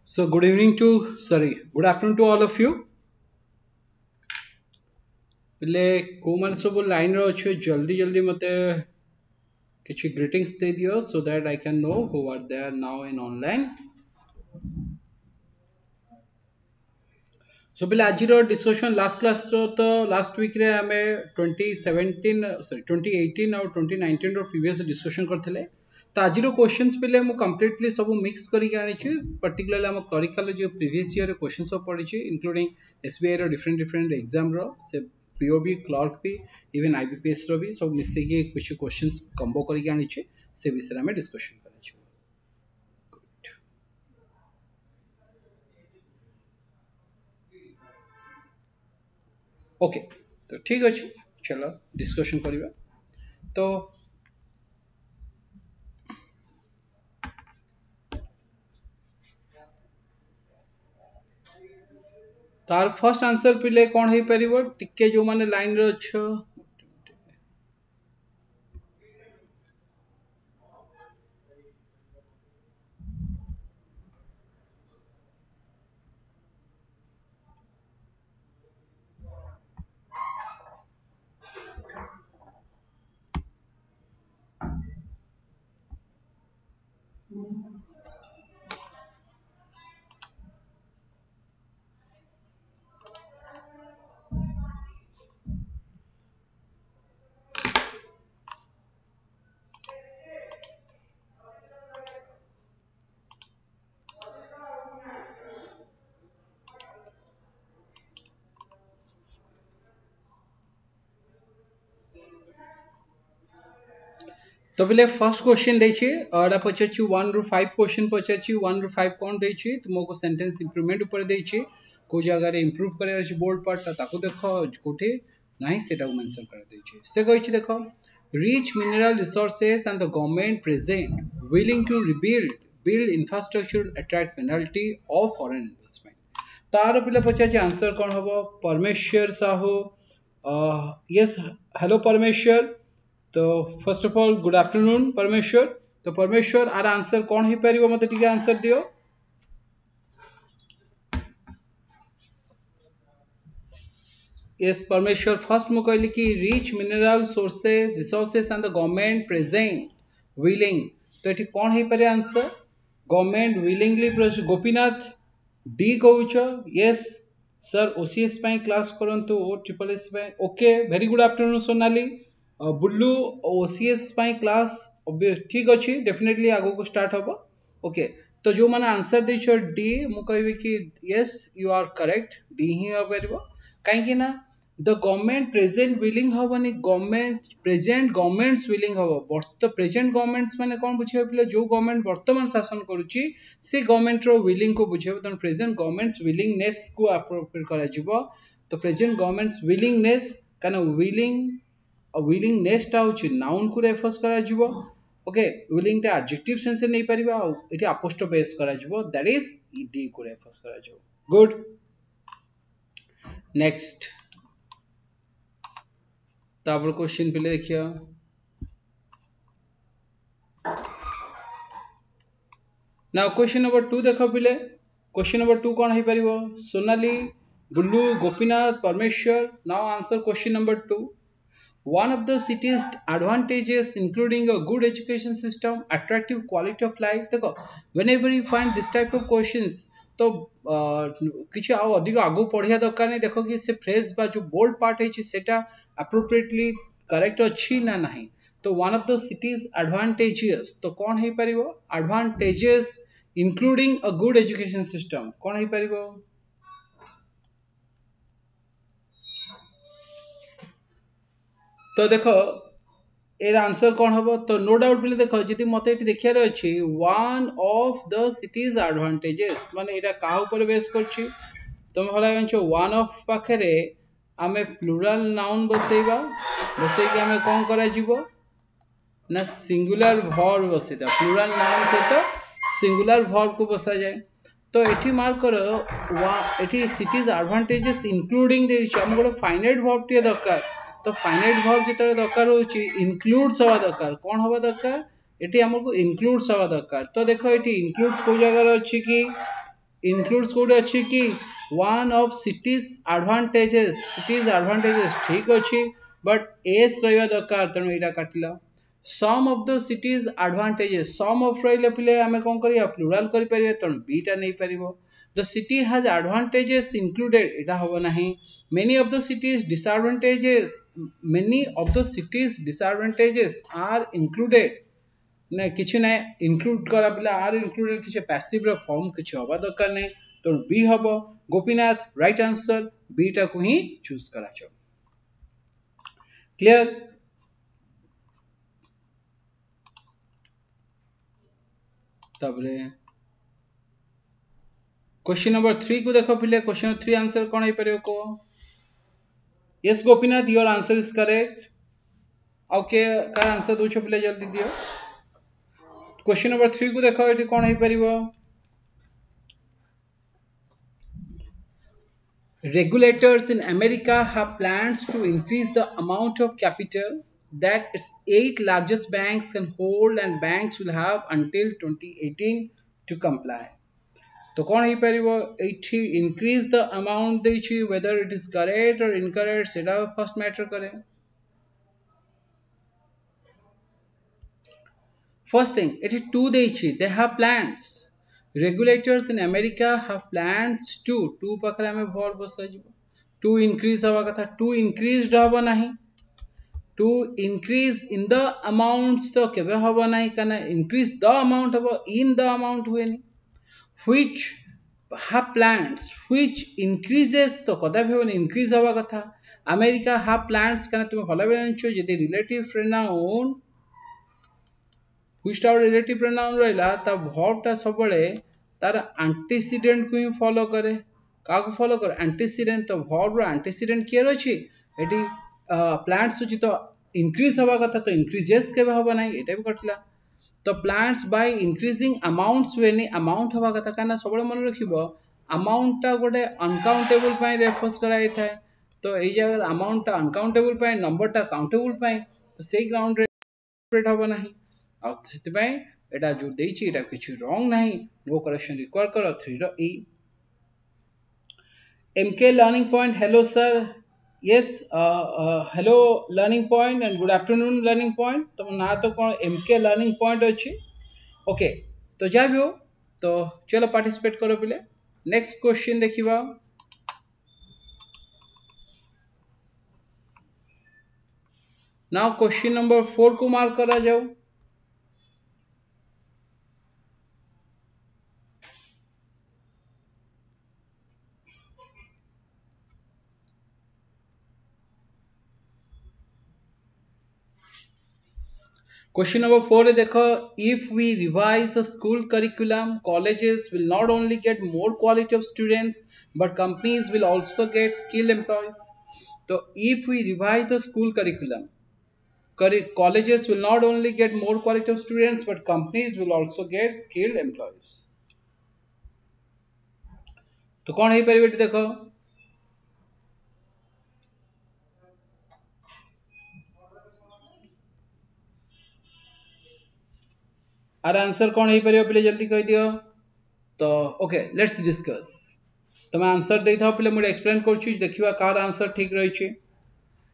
So good afternoon to all of you. पहले को मान सब लाइन रो अच्छे जल्दी जल्दी मते किछि ग्रीटिंग्स दे दियो so that I can know who are there now in online. So पहले आज रो डिस्कशन लास्ट क्लास रो तो लास्ट वीक रे हमें 2018 और 2019 रो प्रीवियस डिस्कशन करथिले. तो आज रो क्वेश्चंस पहले मु कंप्लीटली सब मिक्स करी आनी छी पर्टिकुलरली हम क्लरिकल जो प्रीवियस ईयर क्वेश्चन सब पढ़ी छी इंक्लूडिंग एसबीआई रो डिफरेंट डिफरेंट एग्जाम रो से पीओबी क्लर्क भी इवन आईबीपीएस रो भी सब मिसे के कुछ क्वेश्चंस कंबो करी आनी छी से विषय में डिस्कशन करा छी. ओके तो ठीक अछि चलो डिस्कशन करिबा. तो तार फर्स्ट आंसर पिले कौन है परिबो टिके जो माने लाइन रे छ. तो पहले फर्स्ट क्वेश्चन देछि और पचाची 1 रु 5 क्वेश्चन पचाची 1 रु 5 कोन देछि तुमको सेंटेंस इंप्रूवमेंट ऊपर देछि को जगह रे इंप्रूव करे अछि बोल्ड पार्ट ताको देखो कोठे नाही सेटा मेंशन कर देछि. से कहिछि देखो rich mineral resources and the government present willing to build infrastructure attract penalty of foreign investment. तार पहले पचाची आंसर कोन हबो परमेश्वर साहू. यस हेलो परमेश्वर. तो first of all good afternoon परमेश्वर. तो परमेश्वर आर आंसर कौन ही परिबो मते टिके आंसर दियो. यस परमेश्वर फर्स्ट मु कहली कि rich mineral resources and the government present willing. तो एठी कौन ही परे answer government willingly. Gopinath D कहउछ. यस सर ओसीएस पई क्लास करंतु ओ ट्रिपल एस पई. Okay very good afternoon Sonali. Bullu OCS पाई क्लास ठीक अच्छी डेफिनेटली आगो को स्टार्ट होबो. ओके तो जो माने आंसर देछ डी मु कहबे कि yes you are correct D ही हो परबो. काहे कि ना द गवर्नमेंट प्रेजेंट विलिंग होबनी गवर्नमेंट प्रेजेंट गवर्नमेंट्स विलिंग होबो. बर्त प्रेजेंट गवर्नमेंट्स माने कोन बुझे पले जो गवर्नमेंट वर्तमान शासन करूची से गवर्नमेंट रो विलिंग को बुझेबो. त प्रेजेंट गवर्नमेंट्स विलिंगनेस को अप्रोप्रिएट करा जिवो. तो प्रेजेंट गवर्नमेंट्स विलिंगनेस काना विलिंगनेस टा होची नाउन को रेफर्स करा जिवो. ओके विलिंग टा एडजेक्टिव सेंस से नहीं परिबा एटी अपोस्ट्रोफेस करा जिवो दैट इज ईडी को रेफर्स करा जिवो. गुड नेक्स्ट तापर क्वेश्चन पहले देखिया. नाउ क्वेश्चन नंबर 2 देखो पहले. क्वेश्चन नंबर 2 कौन है परिबो सोनाली बुल्लू गोपीनाथ परमेश्वर. Now answer question number 2. One of the city's advantages including a good education system, attractive quality of life. देखो whenever you find this type of questions तो किछि आ अधिक आगु पढ़िया दरकार नहीं. देखो कि से फ्रेज बा जो बोल्ड पार्ट है सेटा appropriately करेक्ट अछि ना नहीं. तो one of the city's advantages तो कौन है परिबो advantages including a good education system कौन है परिबो. तो देखो एर आंसर कौन हम. तो नो डाउट बोले देखो जी मत देखियार अच्छी one of the cities advantages माने एटा का ऊपर बेस करछि. तुम भला जानछो वन ऑफ पाखरे आमे प्लुरल नाउन बसैबा बसैके आमे कोन करा जिवो ना सिंगुलर वर्ब बसैता. प्लुरल नाउन सहित सिंगुलर वर्ब को बसा जाए. तो एठी मार्क करो एठी सिटीज एडवांटेजेस इंक्लूडिंग दे हम गोटे फाइनाइट वर्ब टिए दरकार. तो फाइनाइट वर्ब जिते दरकार होची इंक्लूड्स हवा दरकार. कौन हवा दरकार एटी हमको इंक्लूड्स हवा दरकार. तो देखो एटी इंक्लूड्स को जगह अच्छी कि includes कोड अच्छी कि one of cities advantages ठीक अच्छी but s रहिबा दरकार तेणु एटा काटिला some of the cities advantages some of रहिले पिले आमे कोन करिया प्लुराल करि परिया तेणु b टा नै परिबो the city has advantages included एटा होबो नाही many of the cities disadvantages are included ना किछि ना इंक्लूड करा पिला आर इंक्लूडेड किछि पैसिव रो फॉर्म किछि होबा दरकार नै तो बी हबो गोपीनाथ राइट आंसर बी टा को ही चूज करा छ क्लियर तबरे क्वेश्चन नंबर 3 को देखो पिले क्वेश्चन 3 आंसर कोन हे परियो को yes Gopinath your answer is correct okay का आंसर दो छ पिले जल्दी दियो क्वेश्चन नंबर 3 को देखो एटी कोन हे परियो Regulators in America have plans to increase the amount of capital that its 8 largest banks can hold and banks will have until 2018 to comply. तो कौन ही परिबो एठी increase the amount देछि whether it is correct or incorrect सेटा first matter करे First thing it is two देछि they have plans Regulators in America have plans to पाखरे हमें verb बसा जिवो to increase हवा कथा to increased हवा नाही to increase in the amounts तो केबे हवा नाही कना increase the amount हवा in the amount हुएनी which have plans which increases तो कदा भी होनी increase हवा कथा America have plans कना तुम भला बेंचो यदि relative pronoun which tower relative pronoun रहला ता verb टा सबले तार antecedent को ही फॉलो करे का को फॉलो करे antecedent तो verb रो antecedent कियर अछि एटी plants अछि तो increase हवा कथा तो increases केबे हबा नाही एटा भी कटला तो plants by increasing amounts Veni amount हवा कथा काना सबले मन रखिबो amount टा गोटे uncountable पाई रेफरेंस कराई थाए तो एई जगह amount टा uncountable पाई नंबर टा काउंटेबल पाई तो सेई ग्राउंड रे हबा नाही आ सेति पाई एटा जो देछि एटा किछि रॉन्ग नाही नो करेक्शन रिक्वायर करो 3 रो ई MK learning point hello sir yes hello learning point and good afternoon learning point तो ना तो कोन MK learning point अछि ओके तो जा भी हो तो चलो पार्टिसिपेट करो पिले नेक्स्ट क्वेश्चन देखिबा नाउ क्वेश्चन नंबर 4 को मार्क करा जाओ Question number 4 देखो if we revise the school curriculum colleges will not only get more quality of students but companies will also get skilled employees so if we revise the school curriculum colleges will not only get more quality of students but companies will also get skilled employees तो कौन है परिवेट देखो our answer कौन है परियो पले जल्दी कह दियो तो ओके लेट्स डिस्कस तमे आंसर दे था पले मुझे एक्सप्लेन करछु देखिबा कार आंसर ठीक रही छी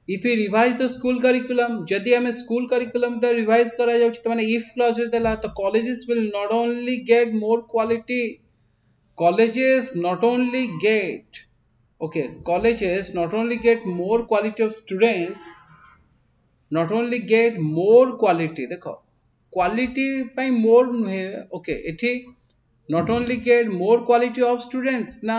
if we revise the school curriculum जदि हमें स्कूल करिकुलम टा रिवाइज करा जाउछि त माने if क्लॉज रे देला तो colleges will not only get more quality colleges not only get okay colleges not only get more quality of students not only get more quality देखो क्वालिटी पाई मोर नुहे okay एठी not only get more quality of students ना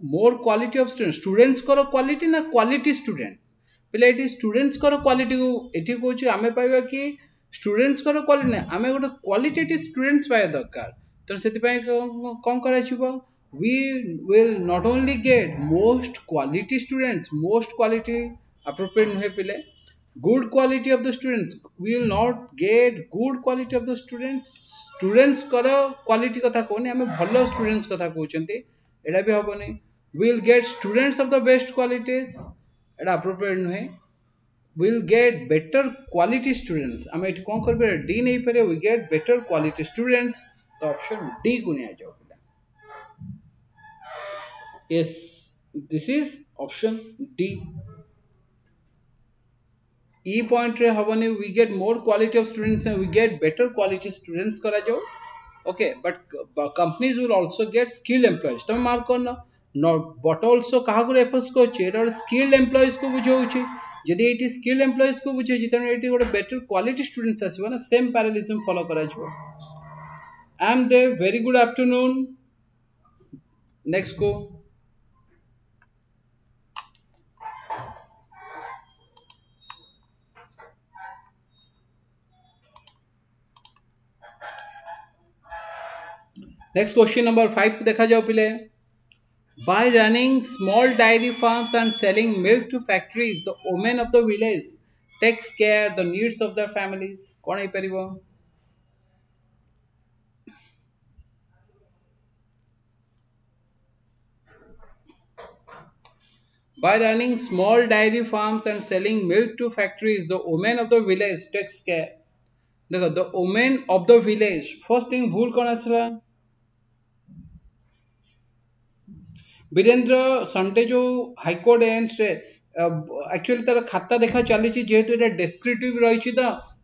more quality of students करो quality ना quality students पहले एठी students करो quality को एठी कहूची आमे पाइबा कि स्टूडेंट्स करो क्वालिटी ना आमे गोटे क्वालिटेटिव स्टूडेंट्स पाए दरकार तो सेति पाई कोन करा छिबो we will not only get most quality students most quality appropriate नुहे पहले good quality of the students we will not get good quality of the students करो क्वालिटी कथा कोनी हमें भलो स्टूडेंट्स कथा कहउचंती एडा भी हबो नै we will get students of the best qualities एडा appropriate नुहे we will get better quality students हम एठी कोन करबे डी नै पारे we get better quality students तो ऑप्शन डी को नै आ जाओ yes, this is option D. E point रे हबनी we get more quality of students and we get better quality students करा जाओ. Okay, but companies will also get skilled employees. तुम mark करना. Not but also कहा को refers को chair और skilled employees को बुझाउची. यदि एटी skilled employees को बुझाउची तने एटी गोटे better quality students आसीबो ना same parallelism follow करा जाओ. I am there. Very good afternoon. Next go. Next question number 5 देखा जाओ पिले. By running small dairy farms and selling milk to factories, the women of the village takes care the needs of their families. कौन है परिवो? By running small dairy farms and selling milk to factories, the women of the village takes care. देखो the women of the village. First thing भूल कौन आसला? Virendra Sunday जो high court एंस रे actually तार खाता देखा चली जेहेतु एटा डेस्क्रिप्टिव रही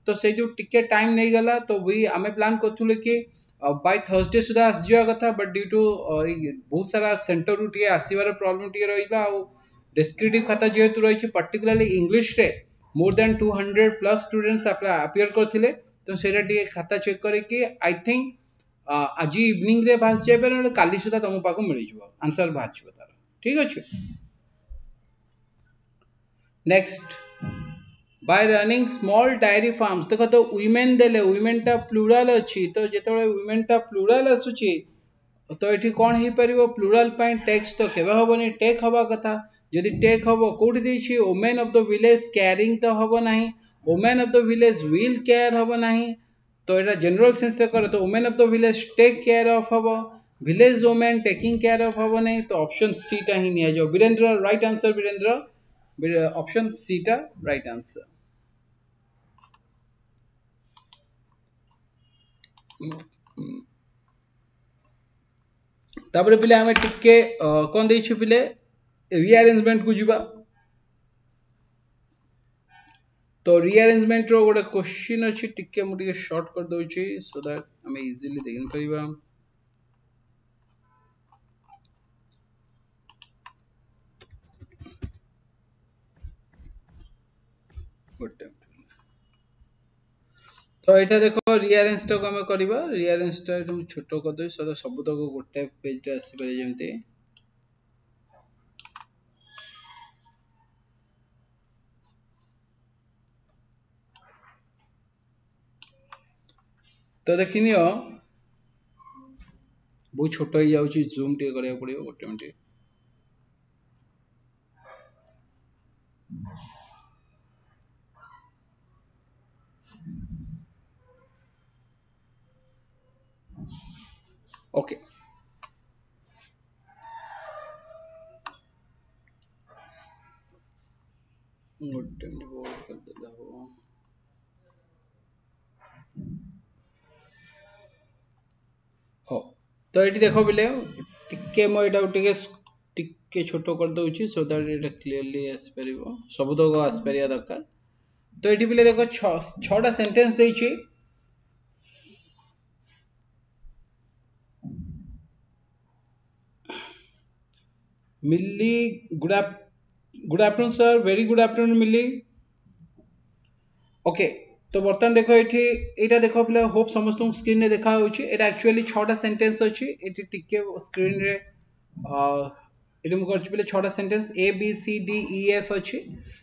तो से जो टिके टाइम नहीं गला तो वही आमे प्लान करथुले कि बाय थर्सडे सुधा आस जिया कथा बट ड्यू टू बहुत सारा सेंटर रु टिके आसीबार प्रॉब्लम टिके रहिला आ डेस्क्रिप्टिव खाता जेहेतु रही पर्टिकुलरली इंग्लिश रे more than 200 plus students appear करथिले तो सेटा टिके खाता चेक करके आई थिंक आज इवनिंग रे बाहर जाए पर काली सुधा तुम पाक मिल जाव आंसर बाहर तार ठीक अच्छे. Next bye running small diary farms देख तो वुमेन देले वुमेन टा प्लूराल अच्छी तो जेतबे वुमेन टा प्लूराल आसुची तो ये कौन हो पार प्लूराल टेक्स तो केवे हबनी टेक हवा कथा जदि टेक हबो कोठी देछि women of the village caring तो हबो नाही women of the village will care हबो नाही तो ये जनरल सेंस कर तो women of the village take care of हबो village women taking care of हबो नहीं तो ऑप्शन सी टा ही निया जाओ Virendra right answer Virendra option C टा राइट आंसर. तापर पिले आमे टिके कोन देइछु पिले रीअरेंजमेंट को जिबा तो रीअरेंजमेंट रो गोटे क्वेश्चन अछि टिके मु टिके शॉर्ट कर दोछि सो दैट हमें इजीली देखन परिबा. तो एटा देखो रीअरेंज टा को हमें करबा रीअरेंज टा एकदम छोटो कर दे सदा सब तक गोटे पेज रे आसी पारे जेमते तो देखिनियो बहुत छोट हो जाउची जूम टे करिया पड़ियो गोटे मिनिट. ओके गोटे मिनिट बोर्ड कर देला हो हो तो ये देखो बिले टिके मो एटा टिके छोटो कर दउची सो दैट एटा क्लियरली आस परिबो सब तो आस परिया दरकार. तो ये बिले देखो 6टा सेंटेंस देइची Milli good afternoon sir very good afternoon Milli. Okay तो बर्तमान देखो ये एटा देखो पिला होप समस्त स्क्रीन रे देखा होची एटा एक्चुअली 6टा सेंटेंस अछि एटी टिके स्क्रीन रे एटी मु करछि पिले 6टा sentence A B C D E F अछि.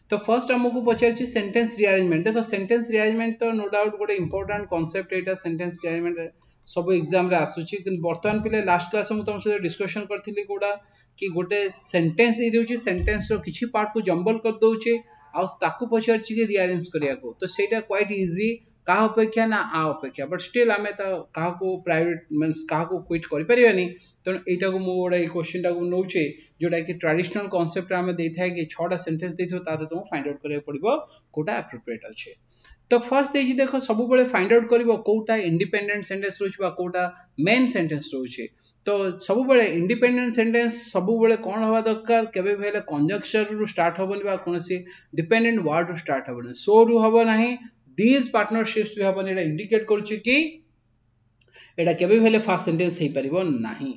तो फर्स्ट हमकु पचारछि सेंटेंस रीअरेंजमेंट देखो सेंटेंस रीअरेंजमेंट तो नो डाउट गोटे इंपोर्टेंट कांसेप्ट एटा सेंटेंस रीअरेंजमेंट सब एग्जाम रे आसुछि कि बर्तमान पिले लास्ट क्लास में तुम से डिस्कशन करथिली कोडा कि गोटे सेंटेंस दे देउछि सेंटेंस रो किछि पार्ट को जंबल कर दोउछि आउ ताकू पचारछि कि रीअरेंज करिया को तो सेटा क्वाइट इजी का अपेक्षा ना आ अपेक्षा बट स्टिल आमे त का को प्राइवेट मींस का को क्विट करि परिबानी तो एटा को मो ओडा ए क्वेश्चन टा को नउचे जोटा कि ट्रेडिशनल कांसेप्ट आमे देथाय कि 6टा सेंटेंस देथो ता तुम फाइंड आउट करिया पड़िबो कोटा एप्रोप्रिएट अछि. तो फर्स्ट देखिए देखो सब बेले फाइंड आउट करिवो कोटा इंडिपेंडेंट सेंटेंस रोच बा कोटा मेन सेंटेंस रोचे तो सब बेले इंडिपेंडेंट सेंटेंस सब बेले कोन हवा दरकार केबे भेले कंजंक्शन रु स्टार्ट होबनी बा कोनसी डिपेंडेंट वर्ड रु स्टार्ट होबनी सो रु हबो नाही दीज पार्टनरशिप्स भी हबनी एटा इंडिकेट करछि कि एटा केबे भेले फास्ट सेंटेंस हे परिबो नाही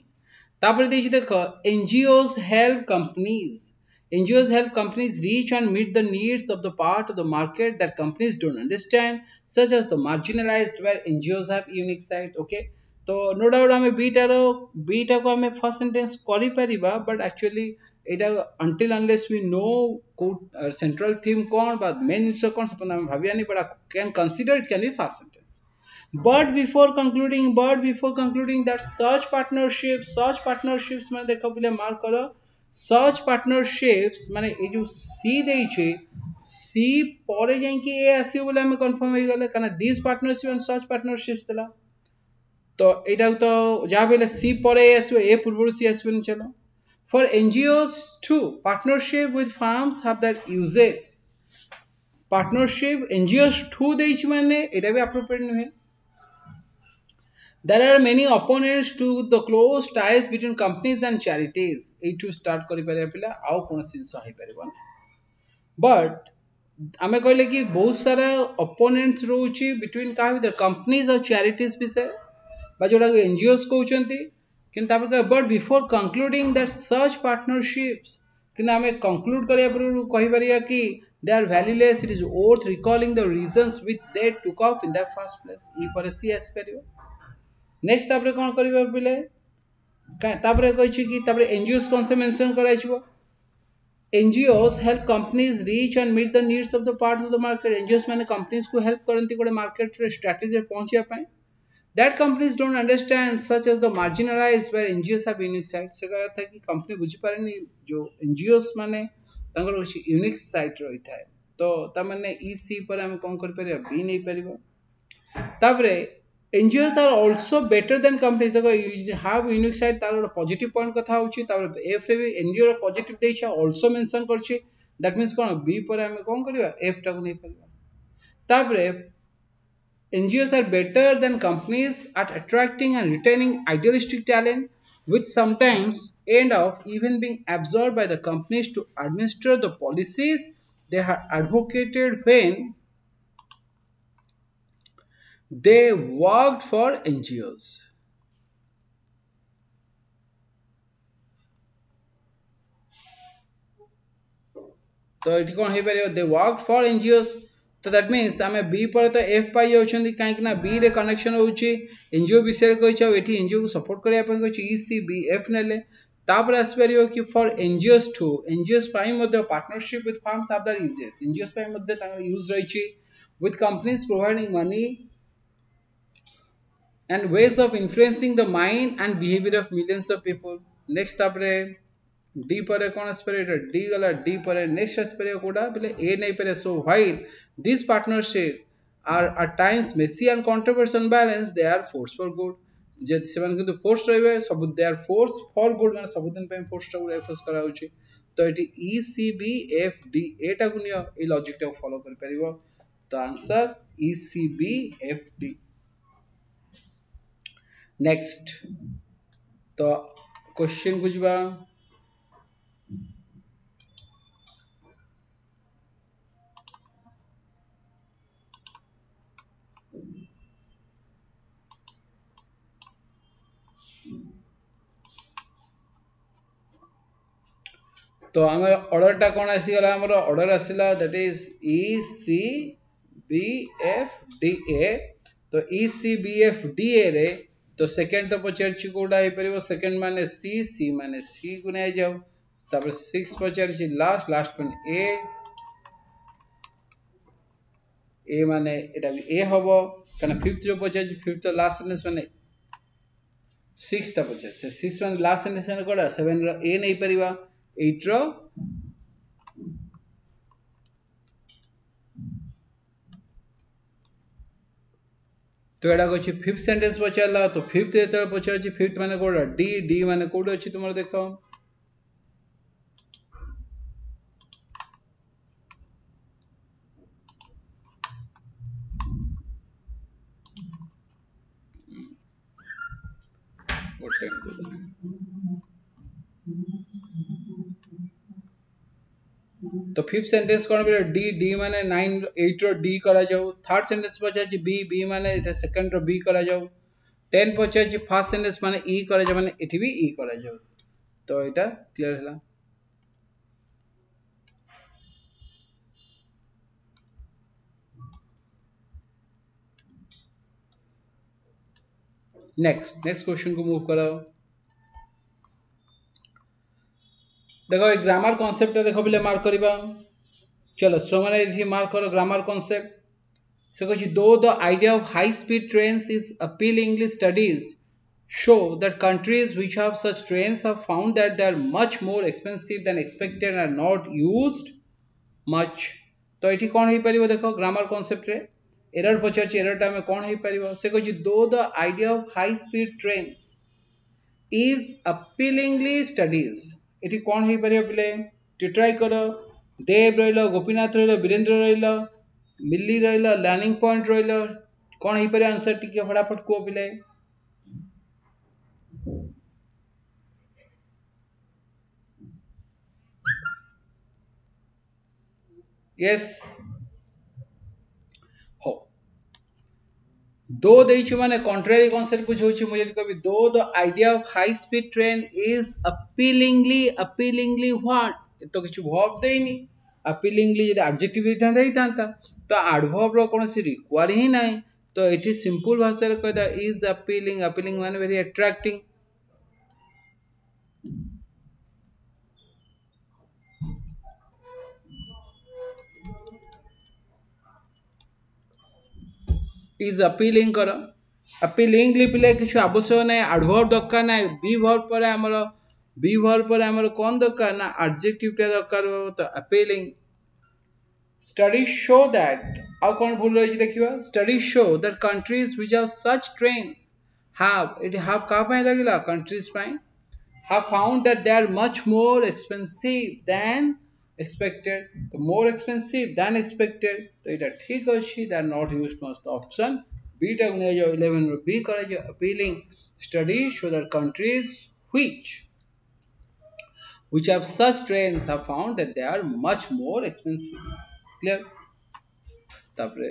तापर देखि देखो NGOs help companies NGOs help companies reach and meet the needs of the part of the market that companies don't understand, such as the marginalized, where NGOs have unique site. Okay, तो no doubt हमें beta को हमें first sentence करी परिबा, but actually Etah until unless we know central theme कौन बा main issue कौन सपना हमें भाविया नहीं पड़ा can consider it can be first sentence. But before concluding that such partnerships मैंने देखो पहले मार्क करो such partnerships माने ए जो C देइछे C परे जाई कि ए आसीबो बोले हमें कंफर्म हो गले काना these partnerships and such partnerships देला तो एटा तो जा बेले C परे आसीबो ए पूर्वरु C आसीबो नि चलो for NGOs too partnership with firms have that uses partnership NGOs too देइछ माने एटा भी appropriate नहे There are many opponents to the close ties between companies and charities. A to start करी पारे पिला आउ कोन सिंस होई परिबन. But आमे कहले कि बहुत सारा opponents रोची between का विद companies और charities विषय बा जोडा NGOs कहउचंती किंतु तापर का but before concluding that such partnerships किंतु आमे conclude करिया पर कहि परिया कि they are valueless it is worth recalling the reasons which they took off in the first place. ई पर सी एस परियो नेक्स्ट तापर कोन करबा पिले तापर कहछि कि तापर एनजीओस कोन से मेंशन कराइछबो NGOs help companies reach and meet the needs of the part of the market NGOs माने कंपनीज को हेल्प करंती कोडे मार्केट रे स्ट्रेटजी पहुंचिया पाए that companies don't understand such as the marginalised where NGOs have unique sight से कहता है कि कंपनी बुझी पारेनी जो एनजीओस माने तांगर अछि यूनिक साइट रहिता है तो ता माने ईसी पर हम कोन कर परिबा बी नै परिबा तापर NGOs are also better than companies. देखो you have unique side तार positive point कथा होची तार F रे भी NGO रो positive देइछा also mention करछि that means कोन B पर हम कोन करबा F टा को नै परबा तापर NGOs are better than companies at attracting and retaining idealistic talent which sometimes end up even being absorbed by the companies to administer the policies they have advocated when they worked for NGOs. तो एठी कोन हे परियो they worked for NGOs तो that means हमें B पर तो F पाई जाउछंदी काहे कि ना B रे कनेक्शन होउची NGO विषय कहै छै एठी NGO को सपोर्ट करिया पय कहै छै EC B F नेले तापर आस परियो कि for NGOs too NGOs पाई मध्ये partnership with firms have their uses NGOs पाई मध्ये तांगर यूज रहि छी with companies providing money and ways of influencing the mind and behavior of millions of people. Next तापरे D पर कौन आस्पिरेटर D गला D पर next आस्पिरेटर कोडा पहले A नहीं पहले so while these partnership are at times messy and controversial unbalanced they are force for good. J seven किंतु फोर्स रहबे सब they are force for good माने सब दिन पे फोर्स टा एफोर्स करा होची तो eighty E C B F D एटा को नियो ए लॉजिक टा फॉलो कर परिबो तो answer E C B F D next तो क्वेश्चन बुझबा तो हमर ऑर्डर टा कोन आसी गला हमर ऑर्डर आसीला that is E C B F D A तो E C B F D A रे तो सेकंड तो पचरछि कोडा हे परिबो सेकंड माने C माने C गुने जाऊ तापर 6 पचरछि लास्ट पण A माने एटा भी A हबो कना फिफ्थ जो पचरछि फिफ्थ तो लास्ट सेंटेंस माने 6 ता पचरछि 6 माने लास्ट सेंटेंस ने कोडा 7 रो A नै परिबा 8 रो तो एडा कोछि फिफ्थ सेंटेंस पचरला तो फिफ्थ एतल पचरछि फिफ्थ माने कोडा D माने कोड अछि तुमर देखो तो फिफ्थ सेंटेंस कौन बोले डी डी माने 9 8 रो डी करा जाऊ थर्ड सेंटेंस पचाची बी बी माने सेकंड रो बी करा जाऊ 10 पचाची फर्स्ट सेंटेंस माने ई करा जाऊ माने एठी भी ई करा जाऊ तो एटा क्लियर हला नेक्स्ट नेक्स्ट क्वेश्चन को मूव कराओ देखो ग्रामर कॉन्सेप्ट देखो बोले मार्क करबा चलो सो माने इथि मार्क करो ग्रामर कॉन्सेप्ट से कहछि though the idea of high speed trains is appealingly studies show that countries which have such trains have found that they are much more expensive than expected and are not used much तो एठी कोन हे परिबो देखो grammar concept रे error पचारछि error time में कोन हे परिबो से कहछि though the idea of high speed trains is appealingly studies एठी कोन हे परिबो पिले टू ट्राई करो देव रहिलो गोपीनाथ रहिलो वीरेंद्र रहिलो मिल्ली रहिलो लर्निंग पॉइंट रहिलो कोन हे परिबो आंसर टिके फटाफट को पिले yes हो दो देइछु माने कॉन्ट्ररी कांसेप्ट बुझौछि मु यदि कभी though the idea of high speed train is appealingly what तो किछु वर्ब देइनी अपीलिंगली यदि एडजेक्टिव देइथांता तो एडवर्ब रो कोनोसी रिक्वायर ही नाही तो इट इज सिंपल भाषा रे कहदा इज अपीलिंग माने वेरी अट्रैक्टिंग इज अपीलिंग करो अपीलिंगली पिले किछु आवश्यक नै एडवर्ब दरकार नै बी वर्ब पर हमर कोन दरकार ना एडजेक्टिव टा दरकार तो अपीलिंग studies show that आउ कोन भूल रही देखिबा studies show that countries which have such trains have का पय लागिला countries पय have found that they are much more expensive than expected तो more expensive than expected तो इटा ठीक अछि they are not used much the option b टा ने जो 11 रो b करे जो appealing studies show that countries which have such trains have found that they are much more expensive clear तापरे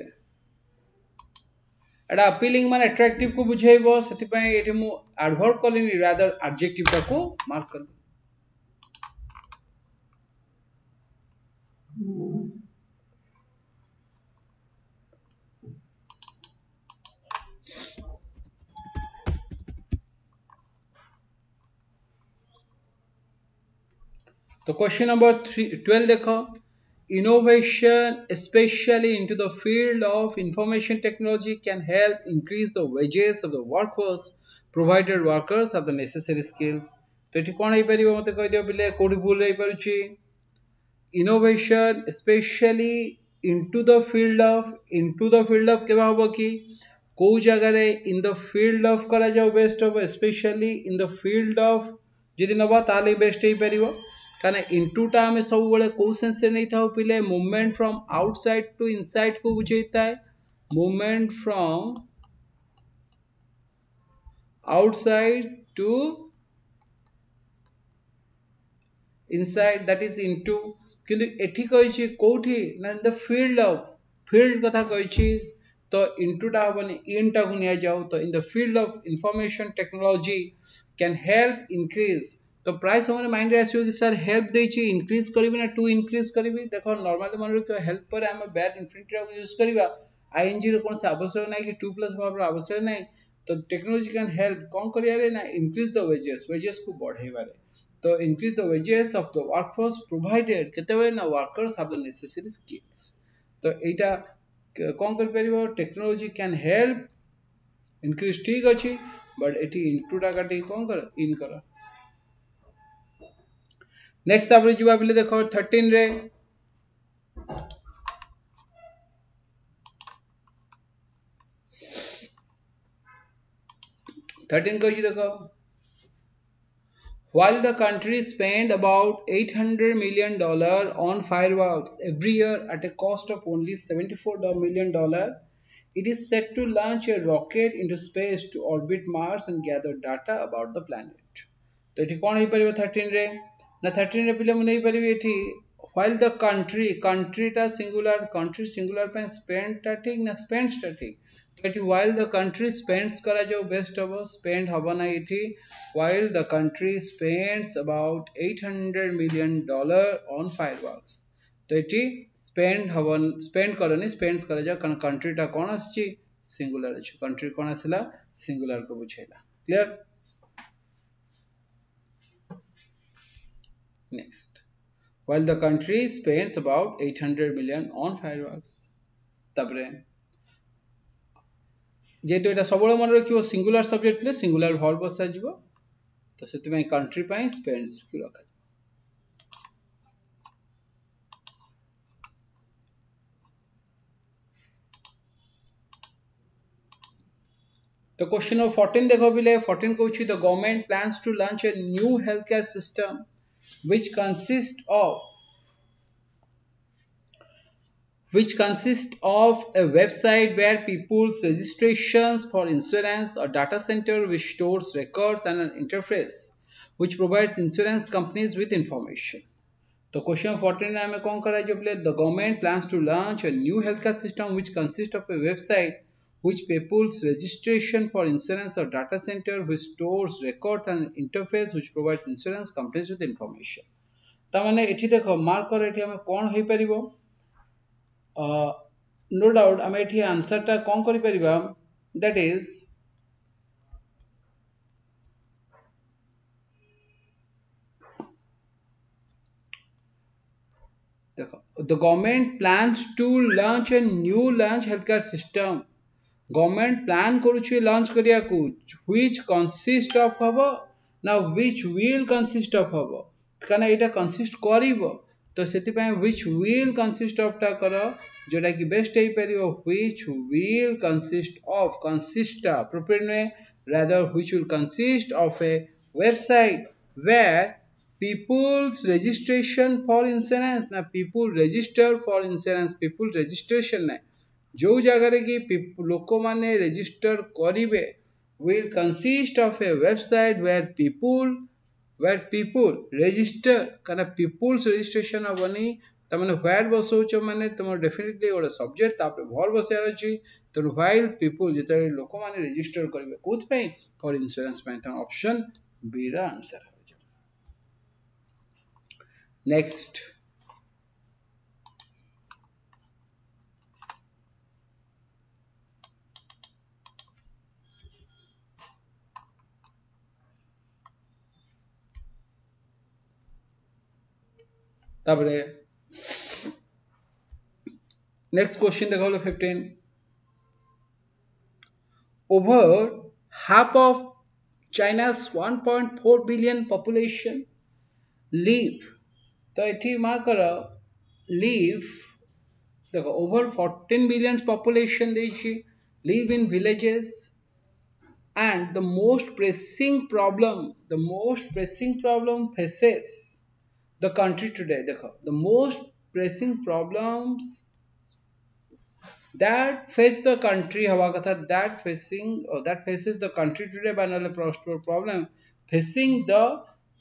एटा appealing माने attractive को बुझाइबो सेति पय एठी मु एडवर्ब कलिनी rather adjective टा को मार्क कर तो क्वेश्चन नंबर 12 देखो innovation especially into the field of information technology can help increase the wages of the workforce provided workers have the necessary skills तो एठी कोन हे परिबो मते कहि दियो बिले कोडी भूल रही परुची innovation especially into the field of केबा होबो की को जगह रे in the field of करा जाओ best of especially in the field of जदि नबा ताले बेस्ट हे परिबो काने इनटू टा में सब बळे को सेंस से नहीं था पिले movement from outside to inside को बुझाइता है movement from outside to inside that is into किंतु एठी कहिछि कोठी ना इन द फील्ड कथा कहिछि तो इनटू टा हबनी इन टा को निया जाओ तो in the field of information technology can help increase तो प्राइस हमरे माइंड रे आसीयो कि सर हेल्प देछि इंक्रीज करबी ना टू इंक्रीज करबी देखो नॉर्मली मन रे हेल्प पर हम बैड इंफिनिटी रो यूज करबा आईएनजी रो कोन से आवश्यक नै कि 2 प्लस वर्ब रो आवश्यक नै तो टेक्नोलॉजी कैन हेल्प कोन करिया रे ना इंक्रीज द वेजेस को बढ़ाइबा रे to increase the wages of the workforce provided केतेबे ना workers have the necessary skills तो एटा कोन कर परिबो टेक्नोलॉजी कैन हेल्प इंक्रीज ठीक अछि बट एटी इनटू टा काटी कोन कर इन कर नेक्स्ट आप जुवा बिले देखो 13 रे देखो while the country spend about $800 million on fireworks every year at a cost of only $74 million It is set to launch a rocket into space to orbit Mars and gather data about the planet. तो ये कौन हो पारिबो 13 रे ना 13 रे पिले मु नहीं पारिबे एठी while the country टा singular पे spend टा ठीक ना spends टा ठीक तो एठी while the country spends करा जो best हबो spend हबो ना एठी while the country spends about $800 million on fireworks तो एटी स्पेंड करनी स्पेंड्स करा जाओ कारण कंट्री टा कोन आछि सिंगुलर अछि कंट्री कोन आसिला सिंगुलर को बुझेला clear next while the country spends about 800 million on fireworks तबरे जेतो एटा सबळे मन रखियो सिंगुलर सब्जेक्ट ले सिंगुलर वर्ब बसा जिवो तो सेति में कंट्री पई स्पेंड्स की रखा तो क्वेश्चन नंबर 14 देखो बिले 14 कहूची the government plans to launch a new healthcare system which consists of a website where people's registrations for insurance, a data center which stores records, and an interface which provides insurance companies with information. तो question 14 में हमें कौन करा जो बोले the government plans to launch a new healthcare system which consists of a website which people's registration for insurance or data center which stores records and interface which provides insurance companies with information. ता माने एठी देखो mark कर एठी हमें कोन होई परिबो no doubt हमें एठी आंसर ता कोन करि परिबा दैट इज देखो the government plans to launch a new healthcare system government plan करूची लॉन्च करिया को व्हिच कंसिस्ट ऑफ हबो ना व्हिच विल कंसिस्ट ऑफ हबो काना एटा कंसिस्ट करिवो तो सेति पय व्हिच विल कंसिस्ट ऑफ टा करो जोटा कि बेस्ट हेई परिवो व्हिच विल कंसिस्ट अप्रोप्रिएट में rather which will consist of a website where people's registration for insurance ना people register for insurance people registration ना जो जगह रे कि लोक माने रजिस्टर करिवे will consist of a website where people register kana people's registration हबनी तमने where बसौच माने तुम डेफिनेटली ओडा सब्जेक्ट तापर वर्ब बसियार अछि तो while people जेते लोक माने रजिस्टर करिवे कोथ पे फॉर इंश्योरेंस पे त ऑप्शन बी रा आंसर हो जाय नेक्स्ट तापरे नेक्स्ट क्वेश्चन देखो 15 over half of China's 1.4 billion population live तो एठी मार्क करो live देखो over 14 billion population देछि live in villages and the most pressing problem faces the country today देखो the most pressing problems that face the country हवा कथा that faces the country today by नले problem facing the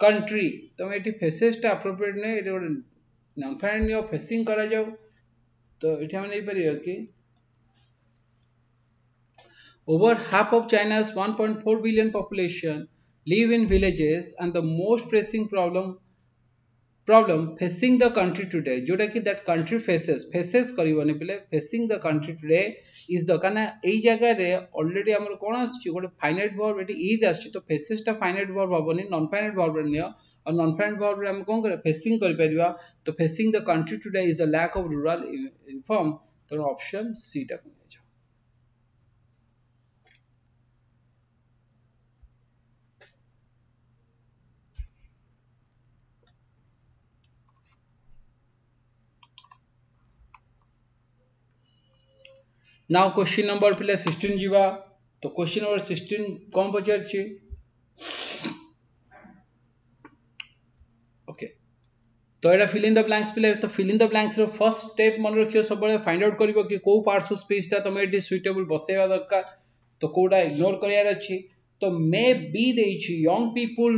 country तो eighty faces टा appropriate ने eighty नाम find neo facing करा जाओ तो एटी हम नहीं परियो कि over half of China's 1.4 billion population live in villages and the most pressing problem facing the country today जोटा कि that country faces करिवने पिले facing the country today is the काना एई जगह रे ऑलरेडी हमर कोन आछि गोटे फाइनाइट वर्ब एटी इज आछि तो faces टा फाइनाइट वर्ब हबनी नॉन फाइनाइट वर्ब रे नियो और नॉन फाइनाइट वर्ब रे हम कोन करे facing करि परिबा तो facing the country today is the lack of rural inform तो ऑप्शन सी टा को जाओ नाउ क्वेश्चन नंबर पिले 16 जीवा तो क्वेश्चन नंबर 16 कौन पचार छी ओके तो यहाँ फिल इन द ब्लांक्स पे तो fill in the blanks first step मन रखियो सब फाइंड आउट करिवो कि को पार्ट्स ऑफ स्पीच ता तुम एटी सुइटेबल बसेवा दरकार तो कोडा इग्नोर करियार अछि तो मे बी देछि यंग पीपल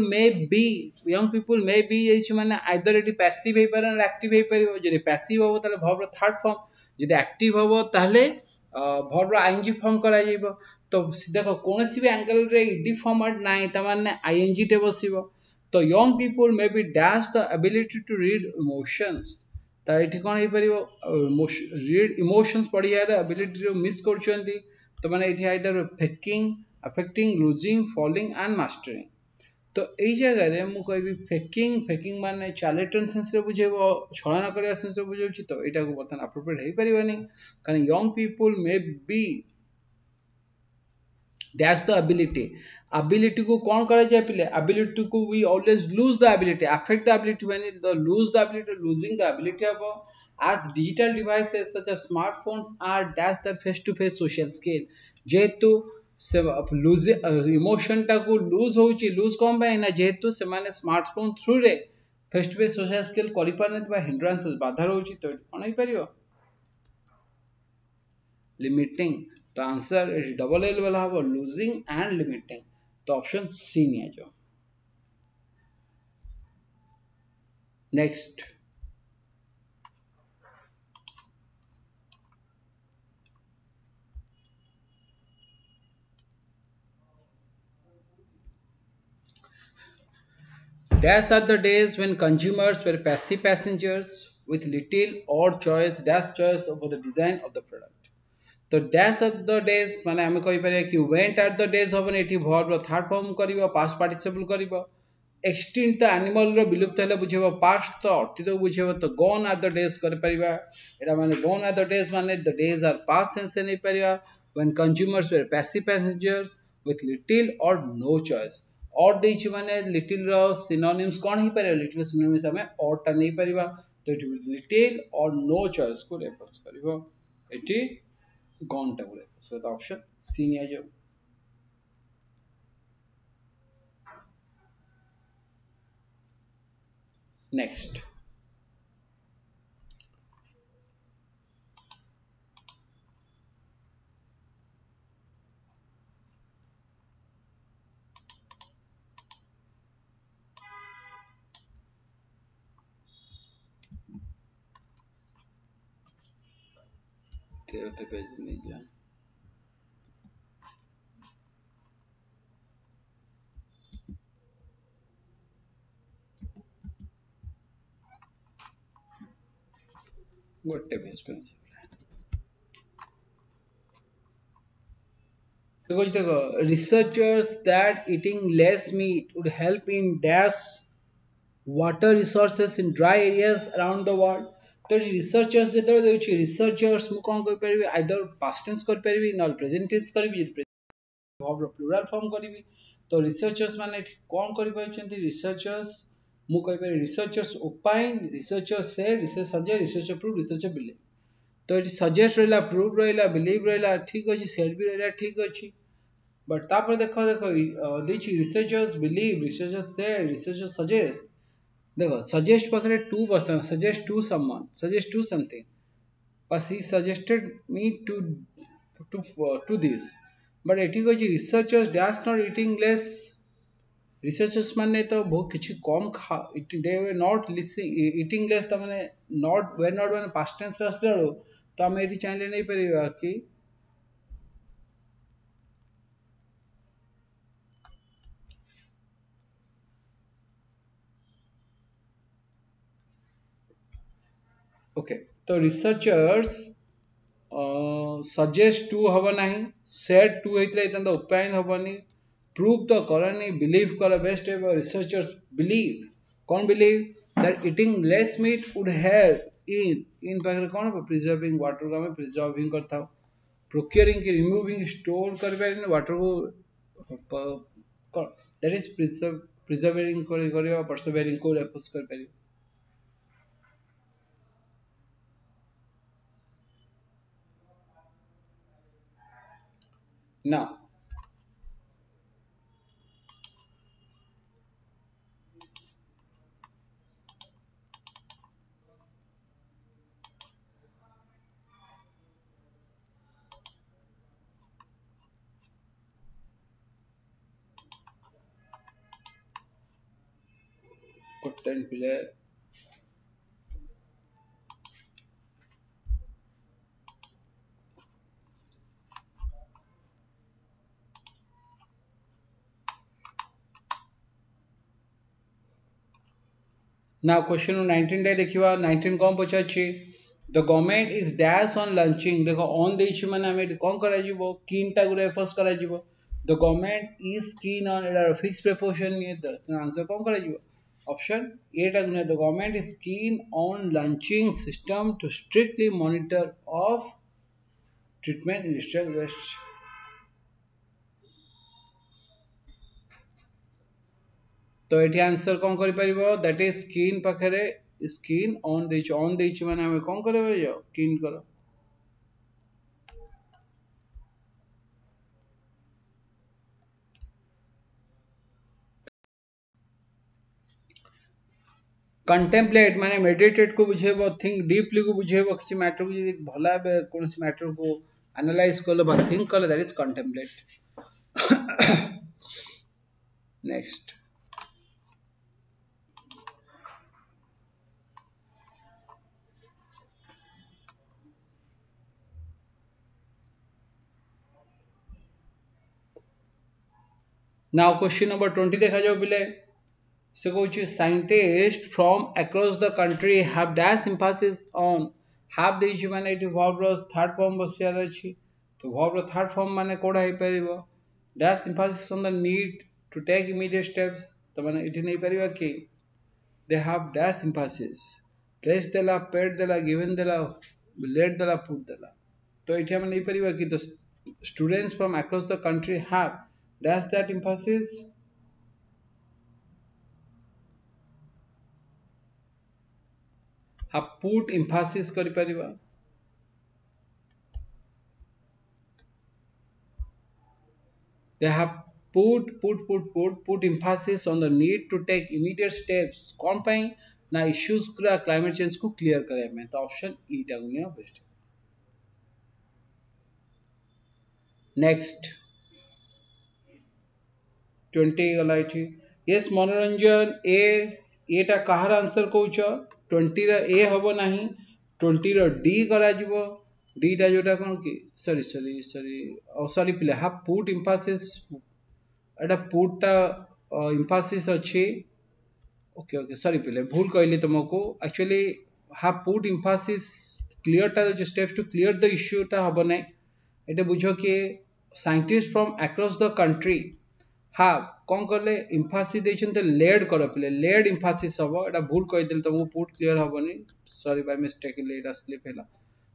मे बी देछि माने आइदर एटी पैसिव हे पारे ना एक्टिव हे परिवो जदि पैसिव हो ताले वर्ब रो थर्ड फॉर्म जदि एक्टिव हो ताले वर्ब रो आईएनजी फॉर्म करा जाइबो तो देखो कोनोसी भी एंगल रे ईडी फॉर्मेट नाइ त माने आईएनजी टे बसिबो तो young people may be dash the ability to read emotions तो ये कौन हो पारिबो read emotions पढ़ियार ability रो मिस करछंती तो माने ये either faking affecting losing falling and mastering तो এই জায়গায় মু কইবি ফেকিং মানে চালেটন সেন্স রে বুঝেবো ছলনা করিয়া সেন্স রে বুঝাউছি তো এটাକୁ বর্তমান appropriate হেই পারিবানি কারণ young people may be that's the ability को कौन करा जाए पहले ability को we always lose the ability affect the ability when it the lose the ability losing the ability of as digital devices such as smartphones are dash the face to face social skill जेहेतु से loose emotion टा को loose होची loose कम पाए ना जेहेतु से माने स्मार्टफोन थ्रू रे face to face social skill करि पारने बा हिंड्रांसेस बाधा रहउची तो कोन होई परियो लिमिटिंग तो आंसर डबल एल वाला हम लूजिंग एंड लिमिटिंग तो ऑप्शन सी नहीं जो next dash are the days when consumers were passive passengers with little or choice over the design of the product तो dash of the days माने हमें कहि पारे कि went at the days of an एटी verb रो third form करिवो past participle करिवो extinct the animal रो विलुप्त हेले बुझेबो past तो अतीत बुझेबो तो gone are the days कर परिबा एटा माने gone are the days माने the days are past tense नै परिबा when consumers were passive passengers with little or no choice और देछि माने little रो synonyms कोन ही परिबा little synonyms हमें or टा नै परिबा तो little or no choice को रेफर करिवो एटी gone टा को refer so the option C नै जो next तेरे तो पेज नहीं जा गोटे पेज पे so कुछ देखो researchers that eating less meat would help in dash water resources in dry areas around the world तो researchers जेतबे देउछि researchers मु कोन कहि परबी आइदर past tense कर परबी नॉल प्रेजेंट टेंस करबी verb रो प्लुरल फॉर्म करबी तो researchers माने कोन करि पाइछन्ती researchers मु कहि परबी researchers opine researchers say researchers suggest researchers prove researchers believe तो ये suggest रहला prove रहला believe रहला ठीक अछि said भी रहला ठीक अछि बट तापर देखो देखो देछि researchers believe researchers say researchers suggest देखो suggest पाखरे to बसता suggest to someone suggest to something but he suggested me to this but एठी को researchers dash not eating less researchers माने तो बहुत किछि कम खा they were not listening eating less त माने not were not माने past tense आसलो तो हम एठी चाहिले नहीं परिबा कि ओके तो रिसर्चर्स सजेस्ट टू हबो नाही सेड टू हेतले इतन उपायन हबोनी प्रूव तो करनी बिलीव कर बेस्ट एवर रिसर्चर्स बिलीव कौन believe that eating less meat would help in पाखरे कौन प्रिजर्विंग वाटर को हमें प्रिजर्विंग करता प्रोक्योरिंग की रिमूविंग स्टोर कर वाटर को दैट इज प्रिजर्विंग करियो परसेवरिंग को रेफर्स कर पारियो now 10 ପିଲେ now question 19 टे देखिबा 19 कौन पचाछि the government is dash on launching देखो on देछि माने हमें कोन करा जिवो कीन टा गुरे फर्स्ट करा जिवो the government is keen on a fixed proportion ये तो आंसर कोन करा जिवो ऑप्शन ए टा गुने the government is keen on launching system to strictly monitor of treatment industrial waste तो एठी आंसर कोन करि परिबो दैट इज स्किन पाखरे स्किन ऑन देछि माने हमें कोन करबे जो किन करो कंटेम्पलेट माने मेडिटेट को बुझेबो थिंक डीपली को बुझेबो किसी मैटर को यदि भला बे कोनसी मैटर को एनालाइज करलो बा थिंक करलो that is contemplate next now question number 20 देखा जाओ बिले से कहूँ scientists from across the country have dash emphasis on have देछि माने एटी verb रो थर्ड फॉर्म बसियार अछि तो verb रो थर्ड फॉर्म माने कोडा हे परिबो dash emphasis on the need to take immediate steps तो माने एटी नै परिबा कि they have dash emphasis place देला paid देला given देला let देला put देला तो एटी हम नै परिबा कि the students from across the country have dash that emphasis have put emphasis करि परिबा they have put emphasis on the need to take immediate steps कौन पाई ना इश्यूज पूरा क्लाइमेट चेंज को क्लियर करे में तो ऑप्शन ई टा गुनिया बेस्ट नेक्स्ट 20 गला इठी यस मनोरंजन एटा कहार आंसर कहउछ 20 रा ए हबो नाही 20 रा डी करा जिवो डी टा जोटा कोन की sorry play half put Mphasis एटा पुट टा एम्फासिस अछि ओके सॉरी प्ले भूल कहली तुमको actually have put emphasis clear टा जो steps to clear the issue टा हबो नै एटा बुझो कि scientist from across the country have कौन करले एम्फासिस देछन तो लेड कर पले लेड एम्फासिस हबो एटा भूल कहि देल तुमको पुट क्लियर हबोनी सॉरी बाय मिस्टेक एटा स्लिप हैला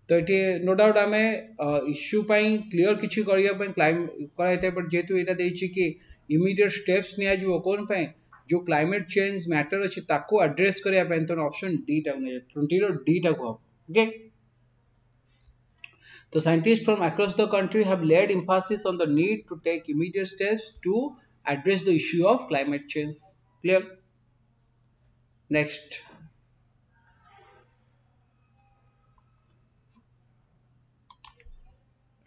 तो एटी नो डाउट हमें इश्यू पई क्लियर किछि करिया पई क्लाइम कराइते बट जेतु एटा देछि कि इमीडिएट स्टेप्स निया जिवो कोन पई जो क्लाइमेट चेंज मैटर अछि ताको एड्रेस करिया पई तो ऑप्शन डी टा ने 20 रो डी टा को ओके तो scientists from across the country have laid emphasis on the need to take immediate steps to address the issue of climate change. Clear? Next.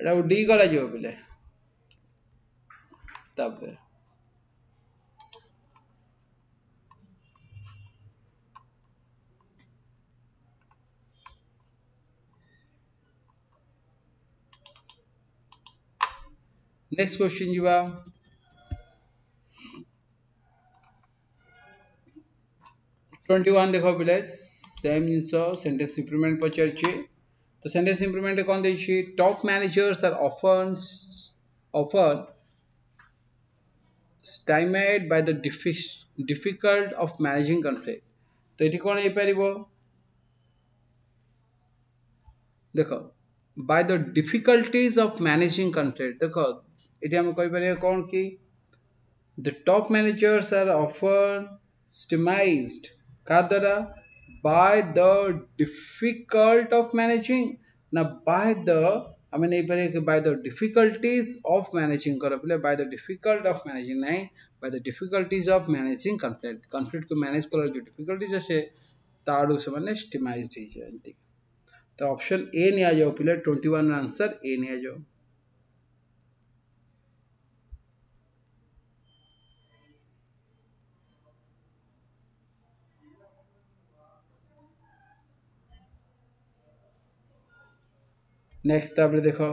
Etah D करा जिवो बिले तापर next question जीवा 21 देखो बिले सेम जिंसो सेंटेंस इंप्रूवमेंट पचरची तो सेंटेंस इंप्रूवमेंट कोन देछि top managers are often stymied by the difficult of managing conflict तो एठी कोन हे परिबो देखो by the difficulties of managing conflict देखो एठी हम कहि परिबे कोन की the top managers are often stymied का द्वारा by the difficult of managing ना by the हमें नहीं पड़े कि by the difficulties of managing करो पहले by the difficult of managing नहीं by the difficulties of managing conflict को manage करो जो difficulties जैसे ताड़ू से माने stymied ही जानती तो ऑप्शन ए नहीं आ जाओ पहले 21 आंसर ए नहीं आ जाओ नेक्स्ट तापर देखो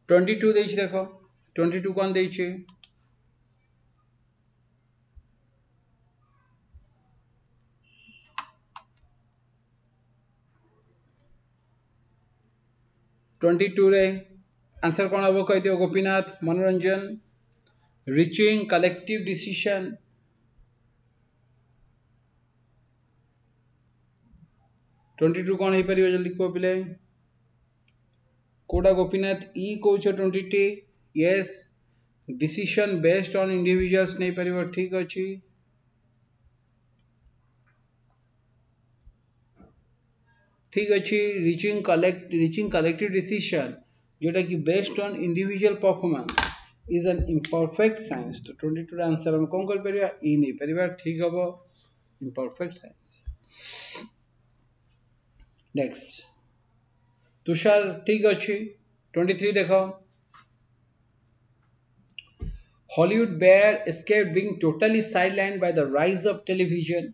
22 ଦେଇଛି ଦେଖ 22 कौन ଦେଇଛି 22 रे आंसर कौन हम कह दियो गोपीनाथ मनोरंजन रिचिंग कलेक्टिव डिसीजन 22 कौन हो पार जल्दी कह पिले कोडा गोपीनाथ ई कौच 20 yes decision based on individuals नहीं पारिबो ठीक अछि ठीक अच्छी रीचिंग कलेक्टिव डिसीजन जोटा कि based on individual performance is an imperfect science तो 22 आंसर हम कौन कर परिया ई नहीं परिया ठीक हबो इम्परफेक्ट साइंस नेक्स्ट तुषार ठीक अच्छी 23 देखो Hollywood bear escaped being totally sidelined by the rise of television.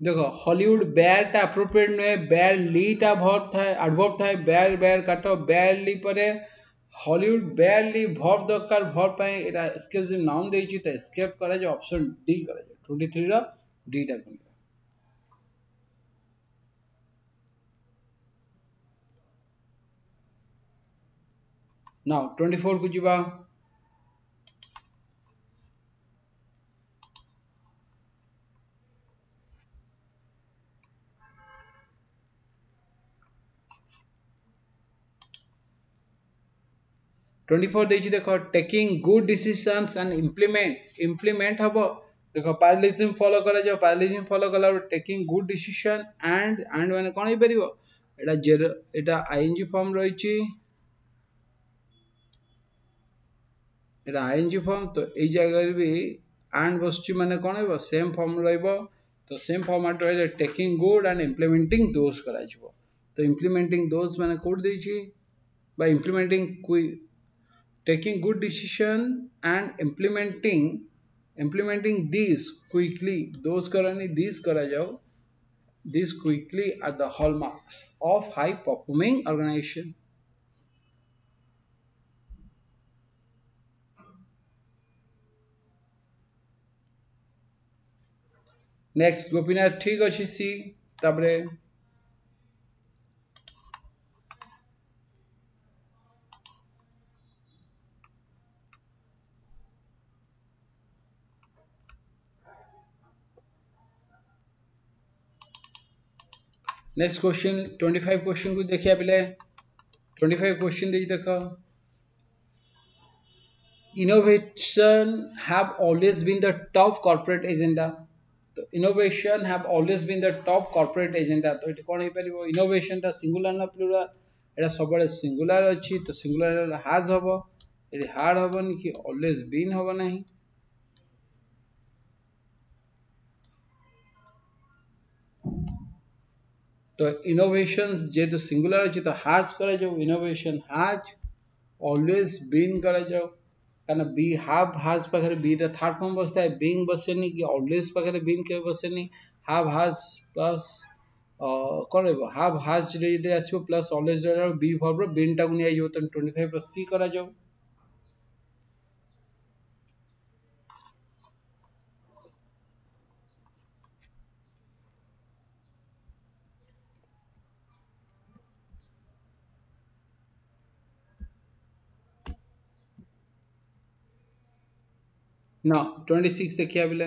देखो हॉलीवुड बेयर टा अप्रोप्रिएट नुहे बेयर ली टा भर्ब था एडवर्ब था बेयर बेयर काटो बेयर ली परे हॉलीवुड बेयर ली भर्ब दरकार भर्ब पय एटा एक्सक्लूसिव नाउन देछि त एस्केप करा जे ऑप्शन डी करा जे 23 रो डी टा कोन नाउ 24 को जिबा 24 देछि देखो taking good decisions and implement हबो देखो पैरालिज्म फॉलो करा जाओ पैरालिज्म फॉलो कला टेकिंग गुड डिसीजन एंड माने कोन हो परिबो एटा आईएनजी फॉर्म रहिछि एटा आईएनजी फॉर्म तो ए जगह भी एंड बसछि माने कोन हेबो सेम फॉर्म रहइबो तो सेम फॉर्मेट रहे टेकिंग गुड एंड इम्प्लीमेंटिंग दोस करा जिवो तो इम्प्लीमेंटिंग दोस माने कोड देछि by taking good decision and implementing these quickly those karani these kara jao these quickly are the hallmarks of high performing organization next gopinath ठीक अछि सी ताबरे next question 25 question को देखिया पिले 25 क्वेश्चन देख देखो innovation have always been the top corporate agenda तो innovation have always been the top corporate agenda तो eighty कोन हे परिबो innovation ता सिंगुलर ना प्लुरल एटा सबले सिंगुलर अछि तो सिंगुलर हैज हबो एटी हार्ड हबोनी कि always been हबो नहीं तो इनोवेशंस जे तो सिंगुलर अछि तो हैज करा जाओ इनोवेशन हैज ऑलवेज बीन करा जाओ कारण बी हैव हैज पाखरे बी रे थर्ड फॉर्म बसता है बीइंग बसेनी कि ऑलवेज पाखरे बीन के बसेनी हैव हैज प्लस कोन रहबो हैव हैज रे दे आसीबो प्लस ऑलवेज रे बी वर्ब रो बीन टा को नै आइबो त 25 पर सी करा जाओ ना 26 देखिया बिले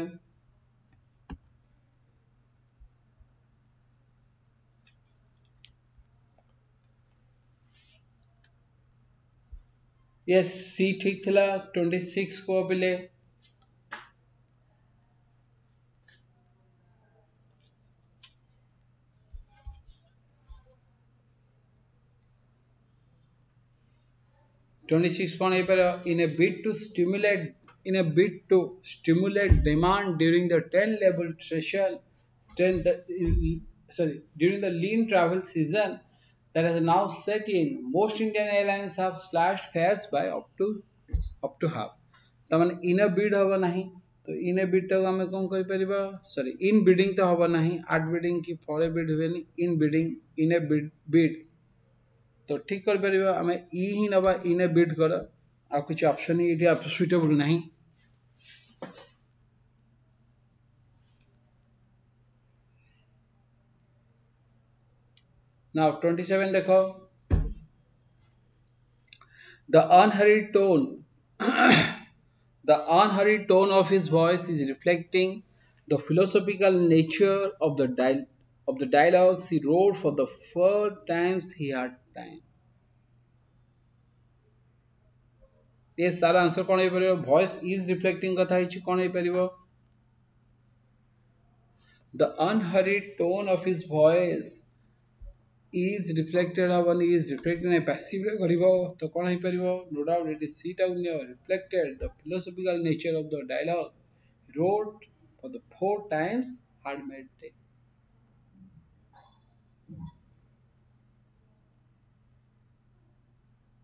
यस सी ठीक थिला 26 को बिले 26 कौन है पर in a bid to stimulate demand during the 10 level session Stand sorry, during the lean travel season that has now set in, most Indian airlines have slashed fares by up to half. ताମାନେ in bid हवा नहीं तो इन bid टाको आमे कोन करि परिबा sorry इन bidding तो हवा नहीं आठ बिडिंग की फॉर बिड हुएनी in bidding in a bid तो ठीक कर परिबा आमे ई ही नबा इन ए बिड कर आ कुछ ऑप्शन ही इटी सुटेबल नहीं. Now 27 देखो. The unhurried tone, the unhurried tone of his voice is reflecting the philosophical nature of the dialogues he wrote for the first times he had time. Yes, तार answer कौन है परिबो voice is reflecting कथा हिची कौन है परिबो the unhurried tone of his voice is reflected havani is reflected in a passive karibo to kon hai paribo no doubt it is sit out reflected the philosophical nature of the dialogue wrote for the four times had made day.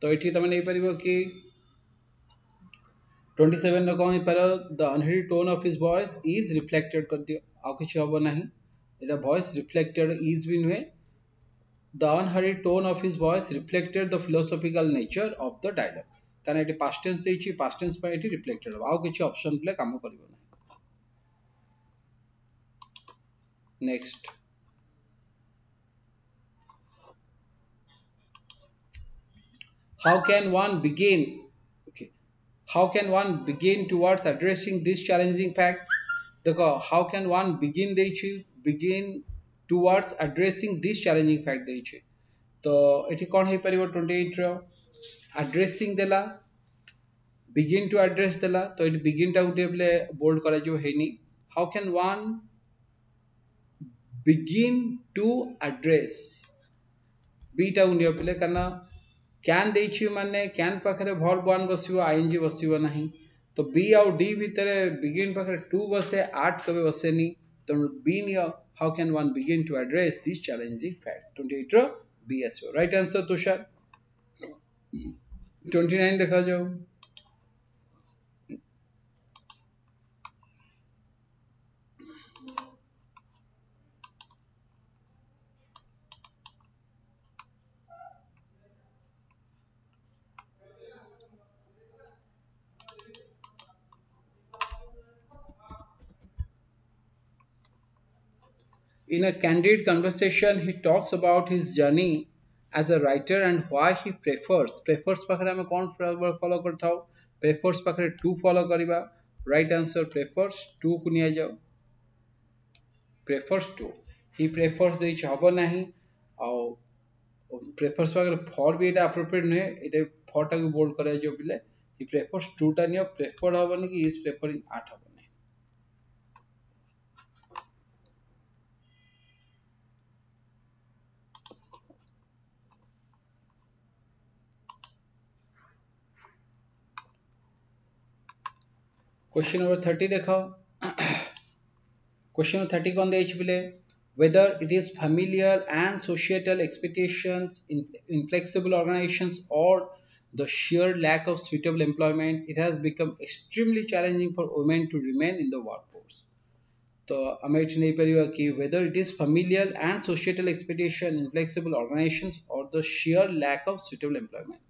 तो एठी तमे नहीं परिबो कि 27 no कोन पर the unheard tone of his voice is reflected कर दियो आ कुछ हबो नहीं एटा voice reflected is भी नुहे. The unhurried tone of his voice reflected the philosophical nature of the dialogues. कारण एटी past tense देछि past tense पर एटी reflected हो आउ किछि ऑप्शन प्ले काम करिवो ना. Next, how can one begin? Okay, how can one begin towards addressing this challenging fact? देखो how can one begin देछि begin towards addressing this challenging fact देछि तो एठी कोन हे परिबो 28 रो addressing देला begin to address देला तो एठी begin टा उठे प्ले बोल्ड करा जो हेनी. How can one begin to address b टा उठे प्ले करना can देछि माने can पाखरे verb 1 बसिबो ing बसिबो नाही तो b आउ d भितरे begin पाखरे 2 बसे 8 कबे बसेनी तो b neo. How can one begin to address these challenging facts? 28 रो b आसो राइट आंसर तुषार. 29 देखा जाओ. In a candid conversation, he talks about his journey as a writer and why he prefers पाखरे हमें कौन फॉलो करता हो prefers पाखरे 2 फॉलो करिबा राइट आंसर prefers 2 को निया जाओ. prefers 2 he prefers देछि हबो नाही आ prefers पाखरे for भी एटा appropriate नहे एटा for टा को बोल्ड करा जो बिले he prefers 2 टा नियो preferred हबो नि कि is preferring 8 हबो. Question number 30 देखो. Question number 30 कौन देछि बिले whether it is familial and societal expectations in inflexible organizations or the sheer lack of suitable employment, it has become extremely challenging for women to remain in the workforce. तो हमें it नहीं परिवा कि whether it is familial and societal expectation in inflexible organizations or the sheer lack of suitable employment.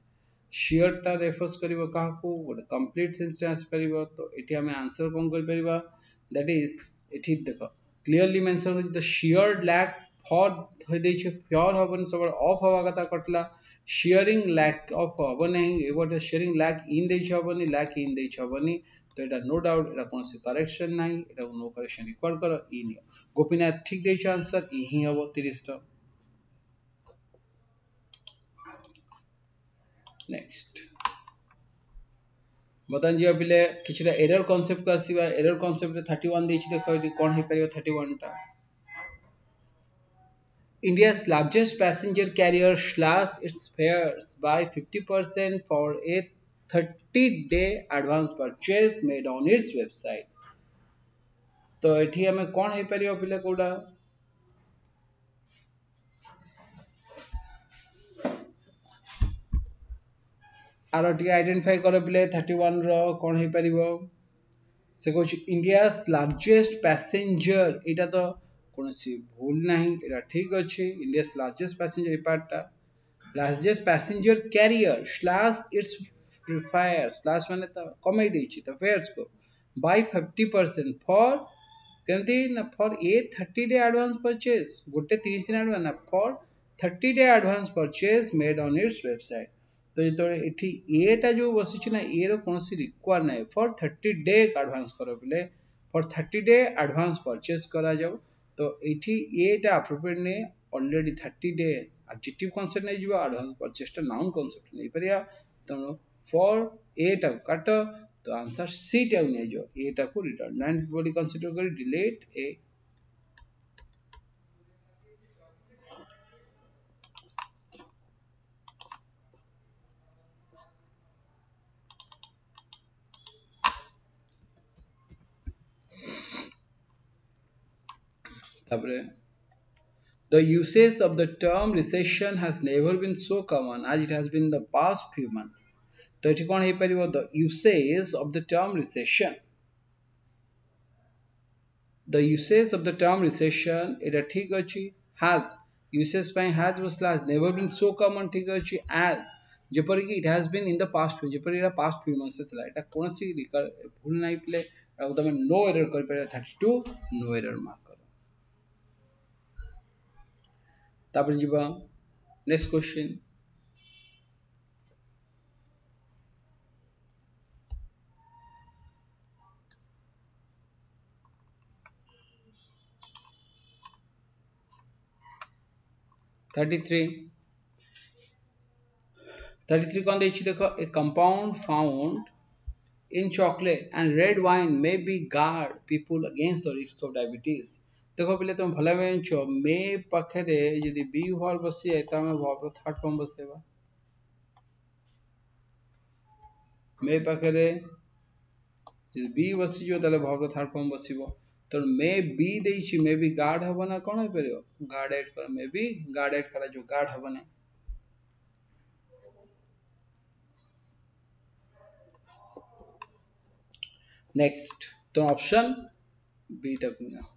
Share टा refers करिवो काहा को गोटे complete sense आस परिवो तो एठी हमें आंसर कोन कर परिबा दैट इज एठी देखो क्लियरली मेंशन होछि द शेयर लैक फॉर होय दै छै प्योर हबन सब ऑफ हवा कथा कटला शेयरिंग लैक ऑफ हबन नहीं एबोट शेयरिंग लैक इन दै छै हबन लैक इन दै छै हबन तो एटा नो डाउट एटा कोन से करेक्शन नहीं एटा नो करेक्शन रिक्वायर करो ई नियो. गोपीनाथ ठीक दै छै आंसर ई ही हबो 30 टा. नेक्स्ट बतान जी अबिले किछरा एरर कांसेप्ट का आसीबा एरर कांसेप्ट रे 31 देछि देखो एटी कोन हे परियो 31 टा. India's largest passenger carrier slashed its fares by 50% for a 30-day advance purchase made on its website. तो एठी हमें कौन है परियो पिले कोडा आरो टी आइडेंटिफाई करो पिले 31 रो कौन है परियो से कुछ इंडियाज लार्जेस्ट पैसेंजर एटा तो कोनसी भूल नहीं एटा ठीक अछि इंडियाज लार्जेस्ट पैसेंजर पार्टटा largest passenger carrier slash its प्रीफायर स्लैश माने तो कमाई देछि तो फेयर्स को बाय 50% फॉर केमती ना for a 30 day advance purchase गोटे 30 दिन एडवांस ना for 30 day advance purchase made on its website तो ये एठी एटा जो बसिछि ना ए रो कोनसी रिक्वायर नै फॉर 30 डे एडवांस करो बोले फॉर 30 डे एडवांस परचेज करा जाओ तो एठी एटा अप्रोप्रिएट नै ऑलरेडी 30 डे एडजेक्टिव कांसेप्ट नै जिवो एडवांस परचेज टा नाउन कांसेप्ट नै परिया तो फॉर एटा काट तो आंसर सी टा नै जो एटा को रिडंडेंट बॉडी कंसीडर करी डिलीट ए तापरे the usage of the term recession has never been so common as it has been in the past few months. तो ये कौन है परिवो the usage of the term recession. The usage of the term recession এটা ঠিক ଅଛି has usage ପାଇଁ has बसला has never been so common ठीक ଅଛି as जेपरि कि it has been in the past few जेपरि Etah past few months ଥିଲା एटा कोनसी भूल नाही प्ले ଆଉ तमे no error कर पारे 32 no error मार्क करो तापर जीवा नेक्स्ट क्वेश्चन 33 कौन देखिए देखो a compound found in chocolate and red wine may be guard people against the risk of diabetes देखो पहले तुम भला में चो मे पाखरे यदि बी हॉल बसी है त में वर्ब थर्ड फॉर्म बसेबा मे पाखरे यदि बी बसी जो तले वर्ब थर्ड फॉर्म बसिबो तो मे बी देछि मे बी गार्ड हबो ना कोन हो परियो गार्ड ऐड कर मे बी गार्ड ऐड करा जो गार्ड हबो ना नेक्स्ट तो ऑप्शन बी टकना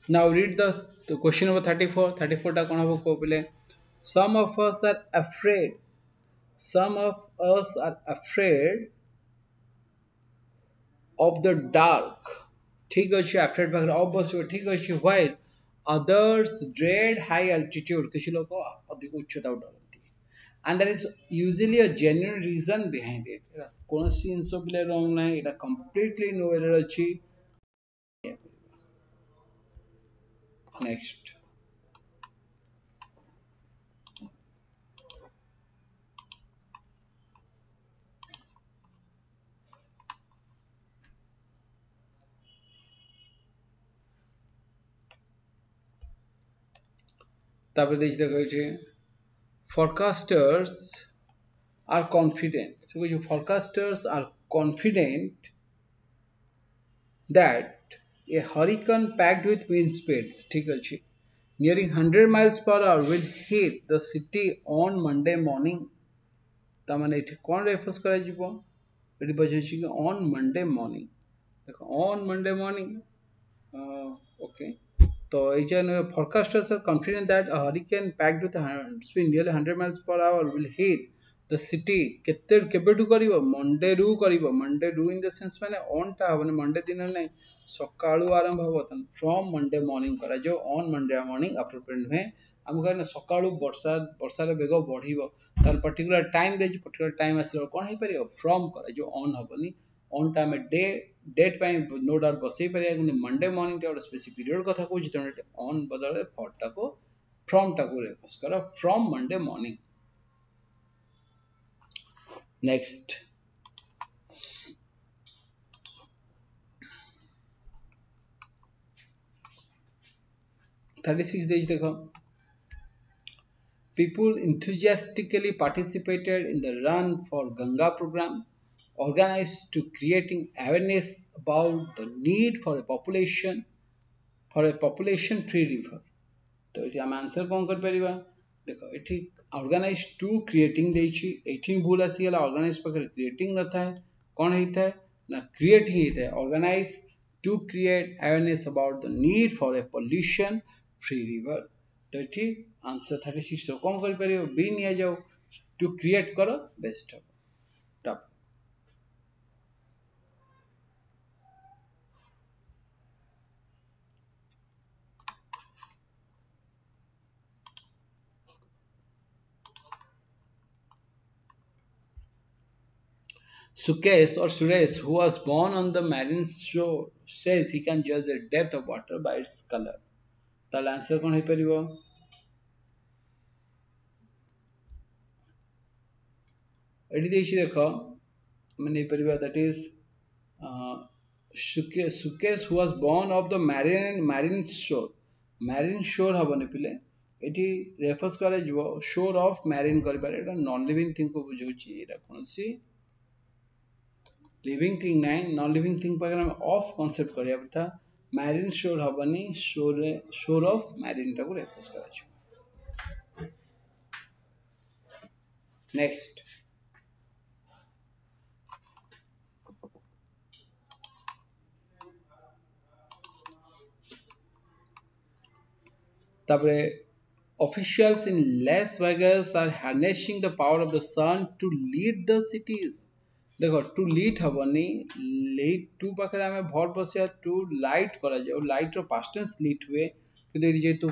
now read the question number 34 टा कोन हबो को पले some of us are afraid some of us are afraid of the dark ठीक अछि afraid भाग ऑफ बस ठीक अछि while others dread high altitude किछि लोक अधिक उच्चता डरନ୍ତି and there is usually a genuine reason behind it कोन सी इंसो बिले रॉन्ग नै एटा completely no error अछि next तापर देखि देखै छै forecasters are confident so जो forecasters are confident that a hurricane packed with wind speeds ठीक अछि nearing 100 miles per hour will hit the city on Monday morning ता माने एठी कोन रेफरेंस करा जिवो एठी बजै छी कि on Monday morning देखो on Monday morning okay तो एजन forecasters are confident that a hurricane packed with speed nearly 100 miles per hour will hit the city केते केबेटू करिवो मंडे रू इन द सेंस माने ऑन टा हबने मंडे दिन नै सकाळू आरंभ हबो तन फ्रॉम मंडे मॉर्निंग करा जो ऑन मंडे मॉर्निंग अप्रोप्रिएट है हम कहने सकाळू वर्षा रे बेग बढ़िबो तार पर्टिकुलर टाइम दे पर्टिकुलर टाइम आसलो कोन हे परियो फ्रॉम करा जो ऑन हबनी ऑन टाइम डेट पाई नो डाउट बसई परिया कि मंडे मॉर्निंग टे स्पेसिफिक पीरियड कथा कहूछि त ऑन बदले फॉर टा को फ्रॉम टा को रेफरेंस करा फ्रॉम मंडे मॉर्निंग नेक्स्ट 36 देश देखो people enthusiastically participated in the Run for Ganga program, organized to creating awareness about the need for a population free river. तो ये हम आंसर कौन कर परिबा देखो एठी ऑर्गेनाइज टू क्रिएटिंग देछि एठी भूल आसी गला ऑर्गेनाइज पकरे क्रिएटिंग रहता है कौन हेता है ना क्रिएट ही हेता है organise to create awareness about the need for a pollution free river तो एठी आंसर 36 तो कौन कर परिबो बी निया जाओ टू क्रिएट करो best top Sukesh or Suresh, who was born on the marine shore, says he can judge the depth of water by its color. ताल answer कौन है परिबो एडी देछि देखो माने परिबा that is Sukesh who was born of the marine shore हबने पिले एटी रेफर्स करे जो shore of marine करि पारे एटा नॉन लिविंग थिंग को बुझौछि एटा कोनसी लिविंग थिंग नहीं नॉन लिविंग थिंग पर हम ऑफ कांसेप्ट करिया था मैरिन शोर हबनी शोर ऑफ मैरिन टा को रेफरेंस कराछ नेक्स्ट तबरे officials in Las Vegas are harnessing the power of the sun to lead the cities देखो टू लीट हबनी लीट टू पाखे आमे भर बसिया टू लाइट करा जाओ लाइट रो पास्ट टेंस लीट हुए कि जेतु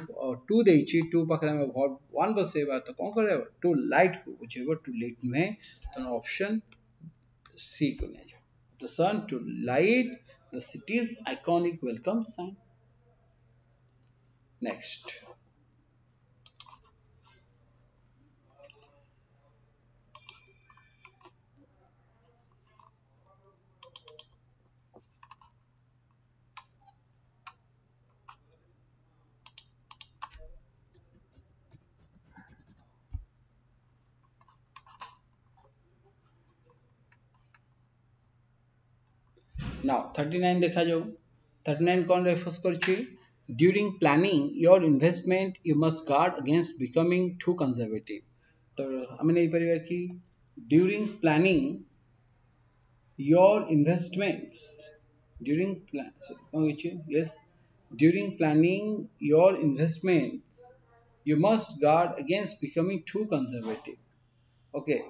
टू देछि टू पाखे आमे भर वन बसेबा तो कोन करे टू लाइट को बुझेबो टू लीट में तो ऑप्शन सी को ले जाओ the sun to light the cities iconic welcome sign next Now 39 देखा जाओ 39 कौन रेफर्स करछि during planning your investment you must guard against becoming too conservative तो हमें नहीं परिबा कि during planning your investments during yes during planning your investments you must guard against becoming too conservative okay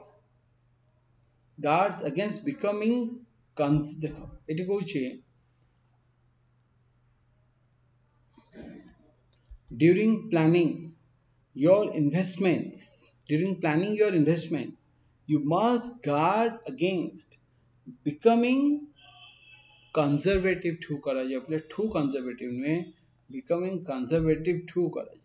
guards against becoming देखो eighty कहूँ during planning your investment you must guard against becoming conservative too करा जाए अपने too conservative में becoming conservative too करा जाए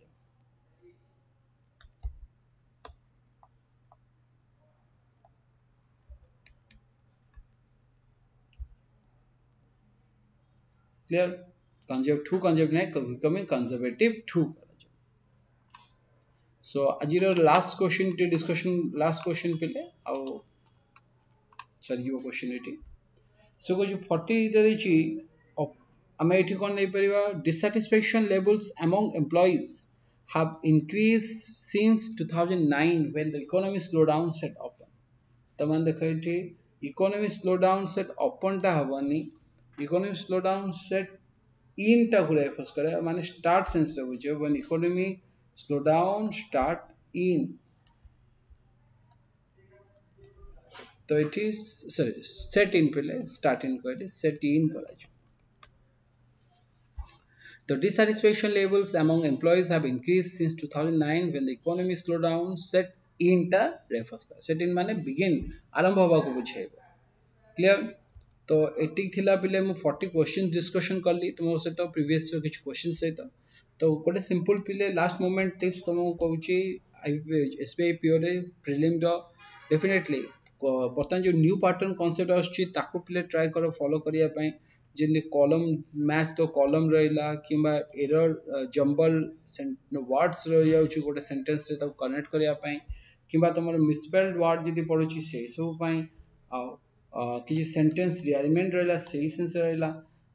clear conservative नहीं becoming conservative too so आज last question T discussion last question पिले आउ सरी जीवो क्वेश्चन एटी सो को जो 40 देछि आमे एठी कोन नै परिबा dissatisfaction levels among employees have increased since 2009 when the economy slowdown set upon तमन देखै एठी economy slowdown set upon टा हबनी economy slowdown set in टा को रेफरेंस करे माने स्टार्ट सेंस रे बुझे when economy slowdown start in तो इट इज सॉरी सेट इन पहले स्टार्ट इन कहले सेट इन करा The dissatisfaction levels among employees have increased since 2009 when the economy slowdown set in टा रेफरेंस कर set in माने begin आरंभ होबा को बुझाइबो क्लियर तो एटिक थिला पिले मु 40 क्वेश्चन डिस्कशन करली तुम से तो प्रीवियस रो किछ क्वेश्चन से तो गोटे सिंपल पिले लास्ट मोमेंट टिप्स तुमको कहूची एसबीआई पीओ रे प्रीलिम रो डेफिनेटली बर्तमान जो न्यू पैटर्न कांसेप्ट आछि ताको पिले ट्राई करो फॉलो करिया पई ଯେମିତି କଲମ ମ୍ୟାଚ୍ ଦ କଲମ ରହିଲା କିମ୍ବା ଏରର ଜମ୍ବଲ ୱାର୍ଡସ୍ ରହିଯାଉଛି ଗୋଟେ ସେଣ୍ଟେନ୍ସରେ ତାକୁ କନେକ୍ଟ କରିବା ପାଇଁ କିମ୍ବା ତମର ମିସସ୍ପେଲ୍ଡ ୱାର୍ଡ ଯଦି ପଡୁଛି ସେଇ ସବୁ ପାଇଁ ଆଉ କିଛି ସେଣ୍ଟେନ୍ସ ରିଆରେଞ୍ଜମେଣ୍ଟ ରହିଲା ସେଇ ସେନ୍ସ ରହିଲା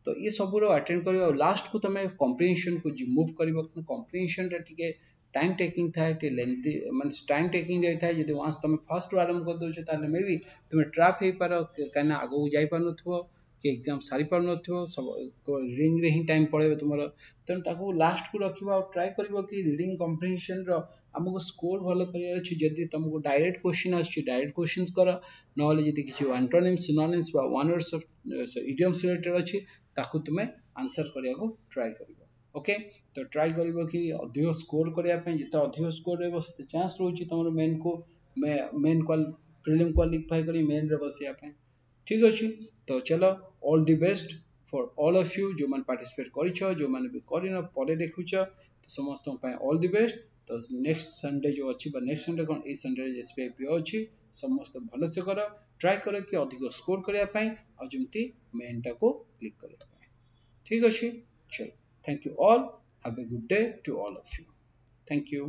ତ ଏ ସବୁର ଆଟେଣ୍ଡ କରିବ ଆଉ ଲାଷ୍ଟକୁ ତମେ କମ୍ପ୍ରିହେନ୍ସନକୁ ମୁଭ୍ କରିବ କିନ୍ତୁ କମ୍ପ୍ରିହେନ୍ସନଟା ଟିକେ ଟାଇମ୍ ଟେକିଂ ଥାଏ ଟିକେ ଲେନ୍ଥି ମାନେ ଟାଇମ୍ ଟେକିଂ ଯାଇଥାଏ ଯଦି ୱାନ୍ସ ତମେ ଫାର୍ଷ୍ଟରୁ ଆରମ୍ଭ କରିଦେଉଛ ତାହେଲେ ମେ ବି ତୁମେ ଟ୍ରାପ୍ ହେଇପାର କାହିଁକିନା ଆଗକୁ ଯାଇପାରୁନଥିବ କି ଏକ୍ଜାମ୍ ସାରିପାରୁନଥିବ ସବୁ ରିଡ଼ିଂରେ ହିଁ ଟାଇମ୍ ପଳେଇବ ତୁମର ତେଣୁ ତାକୁ ଲାଷ୍ଟକୁ ରଖିବ ଆଉ ଟ୍ରାଏ କରିବ କି ରିଡ଼ିଂ କମ୍ପ୍ରିହେନ୍ସନର ଆମକୁ ସ୍କୋର ଭଲ କରିବାର ଅଛି ଯଦି ତମକୁ ଡାଇରେକ୍ଟ କ୍ୱେଶ୍ଚିନ୍ ଆସୁଛି ଡାଇରେକ୍ଟ କ୍ୱେଶ୍ଚିନ୍ସ କର ନହେଲେ ଯଦି କିଛି ଆଣ୍ଟୋନିମ୍ସ ସିନୋନିମ୍ସ ବା ୱାନ୍ ୱାର୍ଡସ୍ ଇଡିୟମ୍ସ ରିଲେଟେଡ୍ ଅଛି ତାକୁ ତୁମେ ଆନ୍ସର କରିବାକୁ ଟ୍ରାଏ କରିବ ଓକେ ତ ଟ୍ରାଏ କରିବ କି ଅଧିକ ସ୍କୋର କରିବା ପାଇଁ ଯେତେ ଅଧିକ ସ୍କୋର ରହିବ ସେତେ ଚାନ୍ସ ରହୁଛି ତମର ମେନ୍କୁ ମେନ୍ ପ୍ରିଲିମ୍ କ୍ୱାଲିଫାଇ କରି ମେନ୍ରେ ବସିବା ପାଇଁ ଠିକ୍ ଅଛି ତ ଚलो all the best for all of you ଯେଉଁମାନେ ପାର୍ଟିସିପେଟ୍ କରିଛ ଯେଉଁମାନେ ବି କରିନ ପରେ ଦେଖୁଛ ତ ସମସ୍ତଙ୍କ ପାଇଁ ଅଲ୍ ଦି ବେଷ୍ଟ ତ ନେକ୍ସଟ ସଣ୍ଡେ ଯେଉଁ ଅଛି ବା ନେକ୍ସଟ ସଣ୍ଡେ କ'ଣ ଏଇ ସଣ୍ଡେରେ ଏସ୍ବିଆଇ ଅଛି ସମସ୍ତେ ଭଲସେ କର ଟ୍ରାଏ କର କି ଅଧିକ ସ୍କୋର କରିବା ପାଇଁ ଆଉ ଯେମିତି ମେନ୍ଟାକୁ କ୍ଲିକ୍ କରିବା ପାଇଁ ଠିକ୍ ଅଛି ଚलो thank you all have a good day to all of you thank you